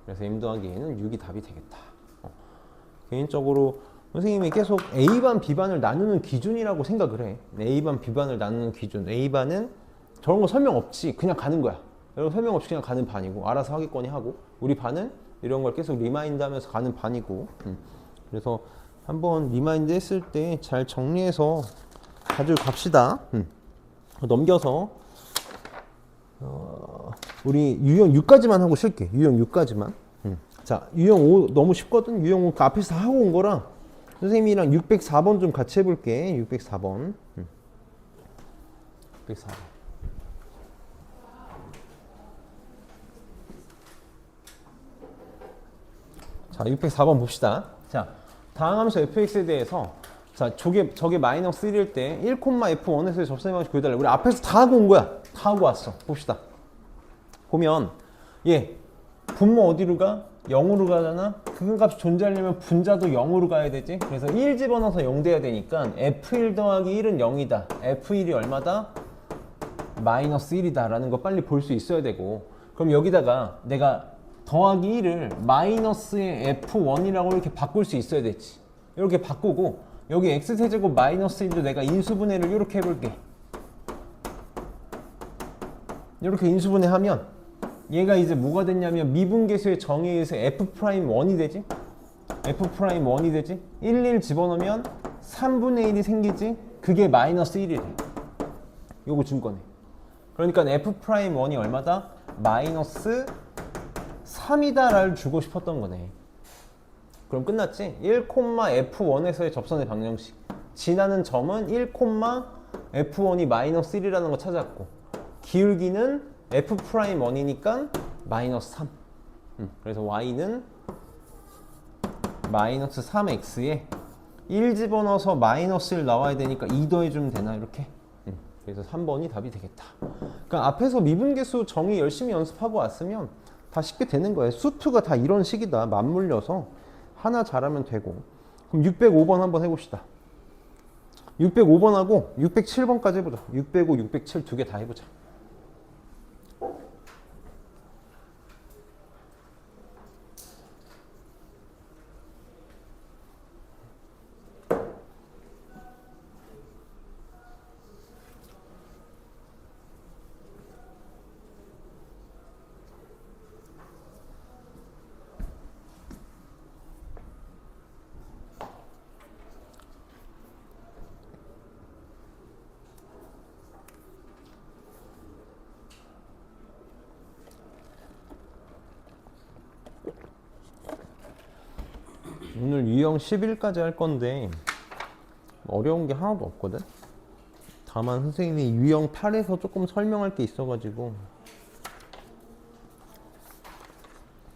S1: 그래서 m 더하기 a는 6이 답이 되겠다. 개인적으로 선생님이 계속 A반, B반을 나누는 기준이라고 생각을 해. A반, B반을 나누는 기준. A반은 저런 거 설명 없이 그냥 가는 거야. 여러분 설명 없이 그냥 가는 반이고 알아서 하겠거니 하고, 우리 반은 이런 걸 계속 리마인드 하면서 가는 반이고. 그래서 한번 리마인드 했을 때 잘 정리해서 가지고 갑시다. 넘겨서 우리 유형 6까지만 하고 쉴게. 유형 6까지만. 자, 유형 5 너무 쉽거든. 유형 5 앞에서 다 하고 온 거랑 선생님이랑 604번 좀 같이 해볼게. 604번. 604번. 자, 604번 봅시다. 자, 다항함수 fx에 대해서 자, 저게 마이너스 1일 때 1,f1에서의 접선의 방식 구해달라. 우리 앞에서 다 하고 온 거야. 다 하고 왔어. 봅시다. 보면 얘 분모 어디로 가? 0으로 가잖아. 극한값이 존재하려면 분자도 0으로 가야 되지. 그래서 1 집어넣어서 0 돼야 되니까 f1 더하기 1은 0이다. f1이 얼마다? 마이너스 1이다 라는 거 빨리 볼 수 있어야 되고, 그럼 여기다가 내가 더하기 1을 마이너스의 f1이라고 이렇게 바꿀 수 있어야 되지. 이렇게 바꾸고 여기 x세제곱 마이너스 1도 내가 인수분해를 이렇게 해볼게. 이렇게 인수분해하면 얘가 이제 뭐가 됐냐면 미분계수의 정의에 의해서 f'1이 되지. f'1이 되지. 1 집어넣으면 3분의 1이 생기지. 그게 마이너스 1이래. 요거 증거네. 그러니까 f'1이 얼마다? 마이너스 3이다 라를 주고 싶었던 거네. 그럼 끝났지? 1,f1에서의 접선의 방정식. 지나는 점은 1,f1이 마이너스 1이라는 거 찾았고, 기울기는 f'1이니까 마이너스 3. 그래서 y는 마이너스 3x에 1 집어넣어서 마이너스 1 나와야 되니까 2 더해주면 되나 이렇게. 그래서 3번이 답이 되겠다. 그러니까 앞에서 미분계수 정의 열심히 연습하고 왔으면 다 쉽게 되는 거예요. 수투가 다 이런 식이다. 맞물려서 하나 잘하면 되고. 그럼 605번 한번 해봅시다. 605번하고 607번까지 해보자. 605, 607 두 개 다 해보자. 오늘 유형 11까지 할 건데 어려운 게 하나도 없거든. 다만 선생님이 유형 8에서 조금 설명할 게 있어가지고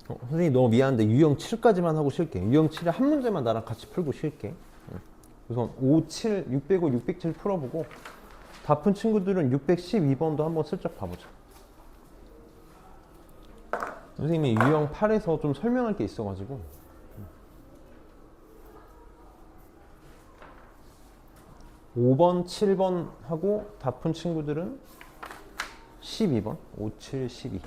S1: 선생님 너무 미안한데 유형 7까지만 하고 쉴게. 유형 7에 한 문제만 나랑 같이 풀고 쉴게. 우선 5, 7, 605, 607 풀어보고 다 푼 친구들은 612번도 한번 슬쩍 봐보자. 선생님이 유형 8에서 좀 설명할 게 있어가지고 5번, 7번 하고 다 푼 친구들은 12번, 5, 7, 12.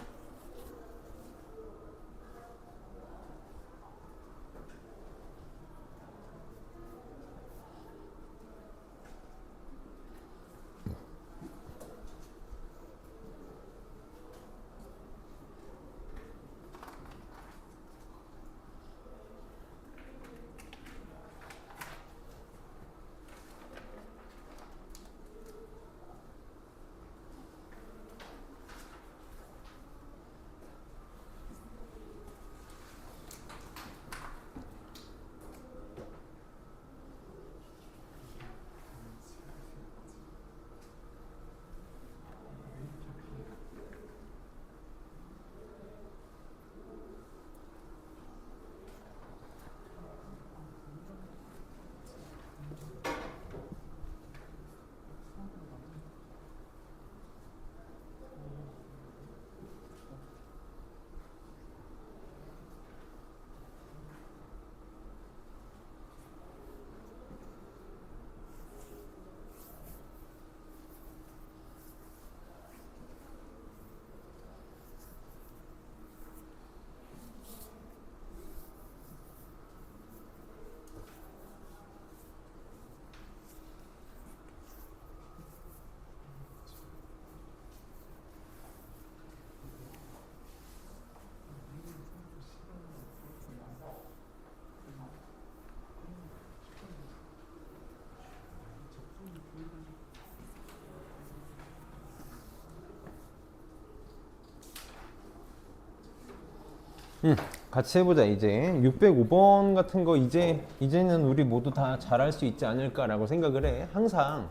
S1: 같이 해보자. 이제 605번 같은 거 이제는 우리 모두 다 잘할 수 있지 않을까라고 생각을 해. 항상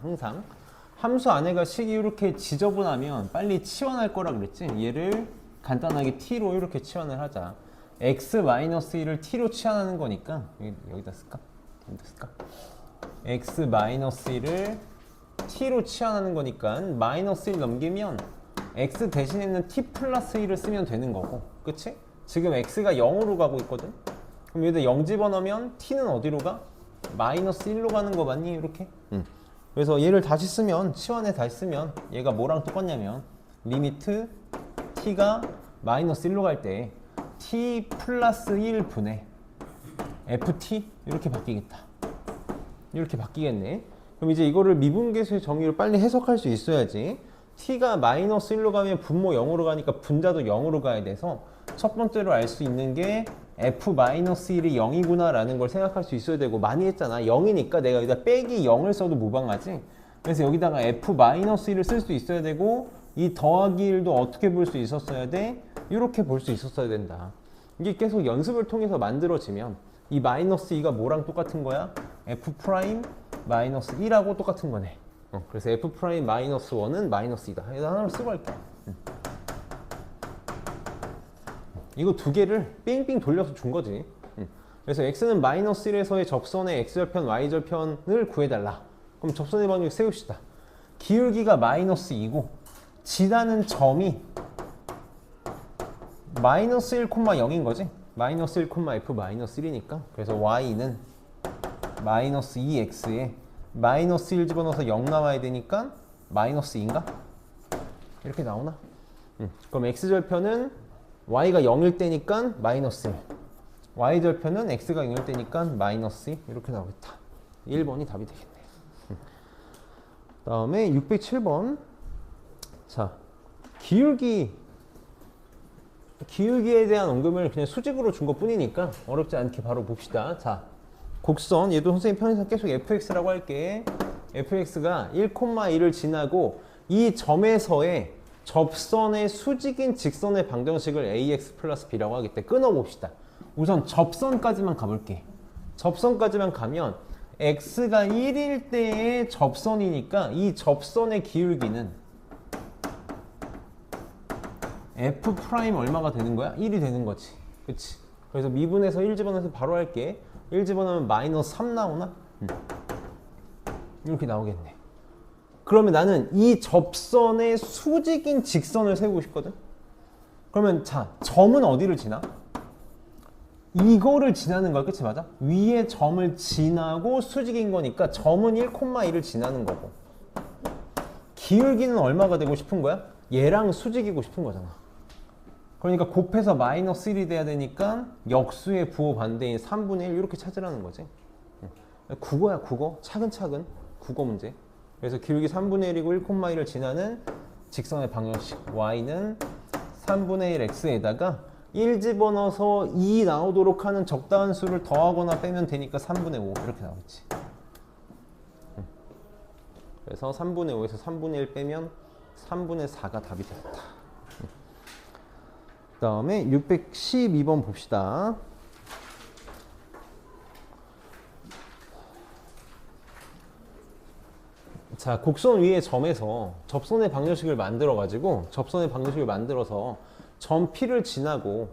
S1: 함수 안에가 식이 이렇게 지저분하면 빨리 치환할 거라 그랬지. 얘를 간단하게 t로 이렇게 치환을 하자. x-1을 t로 치환하는 거니까 여기다 쓸까? 여기다 쓸까? x-1을 t로 치환하는 거니까 마이너스 1 넘기면 x 대신에는 t 플러스 1을 쓰면 되는 거고, 그치? 지금 x가 0으로 가고 있거든? 그럼 여기다 0 집어넣으면 t는 어디로 가? 마이너스 1로 가는 거 맞니? 이렇게? 그래서 얘를 다시 쓰면, 치환해 다시 쓰면 얘가 뭐랑 똑같냐면 리미트 t가 마이너스 1로 갈 때 t 플러스 1 분의 ft 이렇게 바뀌겠다. 이렇게 바뀌겠네. 그럼 이제 이거를 미분계수의 정의로 빨리 해석할 수 있어야지. t가 마이너스 1로 가면 분모 0으로 가니까 분자도 0으로 가야 돼서 첫 번째로 알 수 있는 게 f-1이 0이구나 라는 걸 생각할 수 있어야 되고, 많이 했잖아. 0이니까 내가 여기다 빼기 0을 써도 무방하지. 그래서 여기다가 f-1을 쓸 수 있어야 되고, 이 더하기 1도 어떻게 볼 수 있었어야 돼? 이렇게 볼 수 있었어야 된다. 이게 계속 연습을 통해서 만들어지면 이 마이너스 2가 뭐랑 똑같은 거야? f'-2하고 똑같은 거네. 그래서 f'-1은 마이너스 2다. 이거 하나로 쓰고 할게. 이거 두 개를 삥삥 돌려서 준 거지. 그래서 x는 마이너스 1에서의 접선의 x절편, y절편을 구해달라. 그럼 접선의 방식 세웁시다. 기울기가 마이너스 2고 지나는 점이 마이너스 1,0인 거지. 마이너스 1, f-1이니까. 그래서 y는 마이너스 2x에 마이너스 1 집어넣어서 0 나와야 되니까 마이너스 2인가? 이렇게 나오나? 그럼 x절편은 y가 0일 때니까 마이너스 1, y절편은 x가 0일 때니까 마이너스 2 이렇게 나오겠다. 1번이 답이 되겠네. 다음에 607번. 자, 기울기에 대한 언급을 그냥 수직으로 준 것 뿐이니까 어렵지 않게 바로 봅시다. 자, 곡선, 얘도 선생님 편에서 계속 fx라고 할게. fx가 1,1을 지나고 이 점에서의 접선의 수직인 직선의 방정식을 ax 플러스 b라고 하기 때문에 끊어봅시다. 우선 접선까지만 가볼게. 접선까지만 가면 x가 1일 때의 접선이니까 이 접선의 기울기는 f 프라임 얼마가 되는 거야? 1이 되는 거지. 그치? 그래서 미분에서 1 집어넣어서 바로 할게. 1 집어넣으면 마이너스 3 나오나? 이렇게 나오겠네. 그러면 나는 이 접선의 수직인 직선을 세우고 싶거든? 그러면 자, 점은 어디를 지나? 이거를 지나는 거야. 그치? 맞아? 위에 점을 지나고 수직인 거니까 점은 1,1을 지나는 거고, 기울기는 얼마가 되고 싶은 거야? 얘랑 수직이고 싶은 거잖아. 그러니까 곱해서 마이너스 1이 돼야 되니까 역수의 부호 반대인 3분의 1 이렇게 찾으라는 거지. 국어야, 국어. 차근차근 국어 문제. 그래서 기울기 3분의 1이고 1,1을 지나는 직선의 방정식 y는 3분의 1 x에다가 1 집어넣어서 2 나오도록 하는 적당한 수를 더하거나 빼면 되니까 3분의 5 이렇게 나오겠지. 그래서 3분의 5에서 3분의 1 빼면 3분의 4가 답이 되겠다. 그 다음에 612번 봅시다. 자, 곡선 위의 점에서 접선의 방정식을 만들어서 점 P를 지나고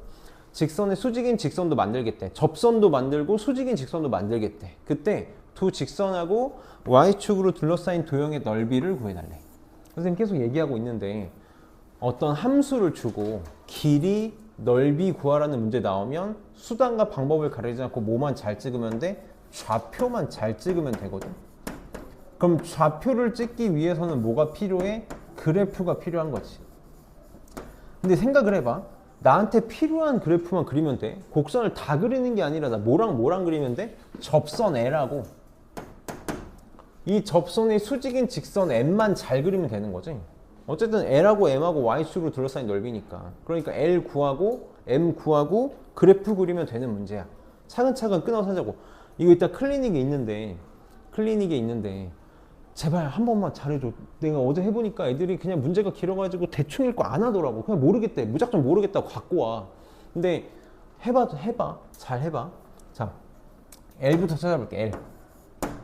S1: 직선의 수직인 직선도 만들겠대. 접선도 만들고 수직인 직선도 만들겠대. 그때 두 직선하고 Y축으로 둘러싸인 도형의 넓이를 구해달래. 선생님 계속 얘기하고 있는데 어떤 함수를 주고 길이, 넓이 구하라는 문제 나오면 수단과 방법을 가리지 않고 뭐만 잘 찍으면 돼? 좌표만 잘 찍으면 되거든. 그럼 좌표를 찍기 위해서는 뭐가 필요해? 그래프가 필요한 거지. 근데 생각을 해봐. 나한테 필요한 그래프만 그리면 돼. 곡선을 다 그리는 게 아니라 나 뭐랑 그리면 돼? 접선 L하고 이 접선의 수직인 직선 M만 잘 그리면 되는 거지. 어쨌든 L하고 M하고 Y축으로 둘러싸인 넓이니까. 그러니까 L 구하고 M 구하고 그래프 그리면 되는 문제야. 차근차근 끊어서 하자고. 이거 이따 클리닉에 있는데 제발 한 번만 잘해줘. 내가 어제 해보니까 애들이 그냥 문제가 길어가지고 대충 읽고 안 하더라고. 그냥 모르겠대. 무작정 모르겠다고 갖고 와. 근데 해봐. 잘 해봐. 자, L부터 찾아볼게.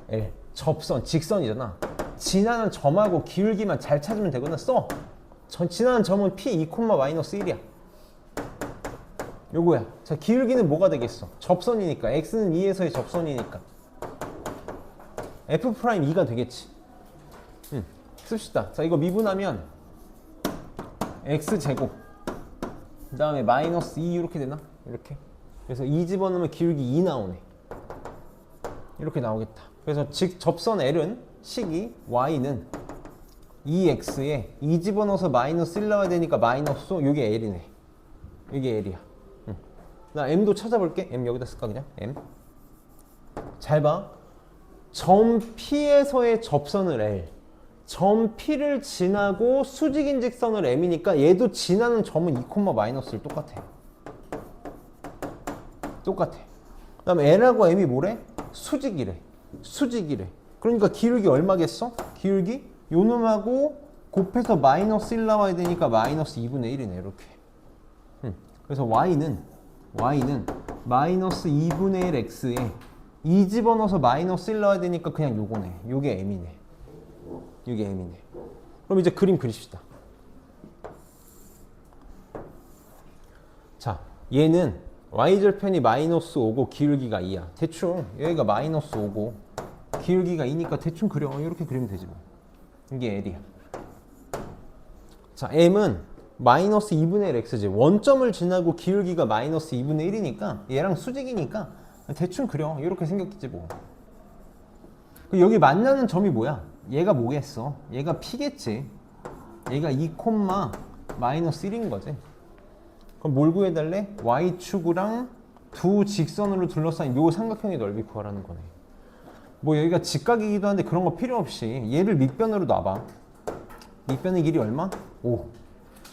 S1: L. 접선, 직선이잖아. 지나는 점하고 기울기만 잘 찾으면 되거든. 써. 지나는 점은 P 2,-1이야. 요거야. 자, 기울기는 뭐가 되겠어? 접선이니까. X는 2에서의 접선이니까. F'2가 되겠지. 씁시다. 자, 이거 미분하면 X제곱 그 다음에 마이너스 2 이렇게 되나? 이렇게. 그래서 2 집어넣으면 기울기 2 나오네. 이렇게 나오겠다. 그래서 즉 접선 L은 식이 Y는 2X에 2 집어넣어서 마이너스 1 나와야 되니까 마이너스 5. 이게 L이네. 이게 L이야. 나 M도 찾아볼게. M 여기다 쓸까 그냥? M. 잘 봐. 점 P에서의 접선을 L, 점 P를 지나고 수직인 직선을 M이니까 얘도 지나는 점은 2,-1를 똑같아. 그 다음에 L하고 M이 뭐래? 수직이래. 그러니까 기울기 얼마겠어? 기울기 요 놈하고 곱해서 마이너스 1 나와야 되니까 마이너스 2분의 1이네. 이렇게. 그래서 Y는 마이너스 2분의 1 X에 2 집어넣어서 마이너스 1 나와야 되니까 그냥 요거네. 요게 M이네. 그럼 이제 그림 그리십시다. 자, 얘는 Y절편이 마이너스 5고 기울기가 2야. 대충 여기가 마이너스 5고 기울기가 2니까 대충 그려. 이렇게 그리면 되지 뭐. 이게 L이야. 자, M은 마이너스 2분의 1 X지. 원점을 지나고 기울기가 마이너스 2분의 1이니까 얘랑 수직이니까 대충 그려. 이렇게 생겼겠지 뭐. 여기 만나는 점이 뭐야? 얘가 뭐겠어? 얘가 P겠지. 얘가 2,-1인 거지. 그럼 뭘 구해달래? Y축이랑 두 직선으로 둘러싸인 요 삼각형의 넓이 구하라는 거네. 뭐 여기가 직각이기도 한데 그런 거 필요 없이 얘를 밑변으로 놔봐. 밑변의 길이 얼마? 5.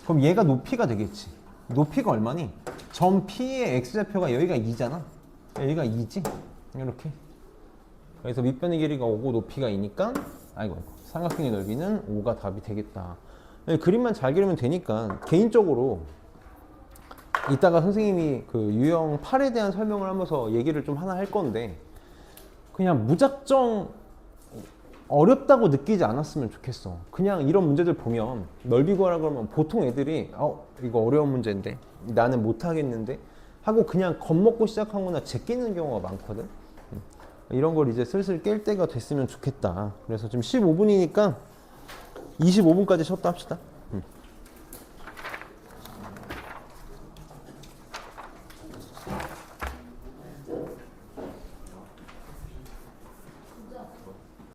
S1: 그럼 얘가 높이가 되겠지. 높이가 얼마니? 점 P의 X좌표가 여기가 2잖아. 여기가 2지? 이렇게. 그래서 밑변의 길이가 5고 높이가 2니까 삼각형의 넓이는 5가 답이 되겠다. 그림만 잘 그리면 되니까 개인적으로 이따가 선생님이 그 유형 8에 대한 설명을 하면서 얘기를 좀 하나 할 건데 그냥 무작정 어렵다고 느끼지 않았으면 좋겠어. 그냥 이런 문제들 보면 넓이 구하라 그러면 보통 애들이 이거 어려운 문제인데 나는 못하겠는데 하고 그냥 겁먹고 시작하거나 제끼는 경우가 많거든. 이런 걸 이제 슬슬 깰 때가 됐으면 좋겠다. 그래서 지금 15분이니까 25분까지 쉬었다 합시다.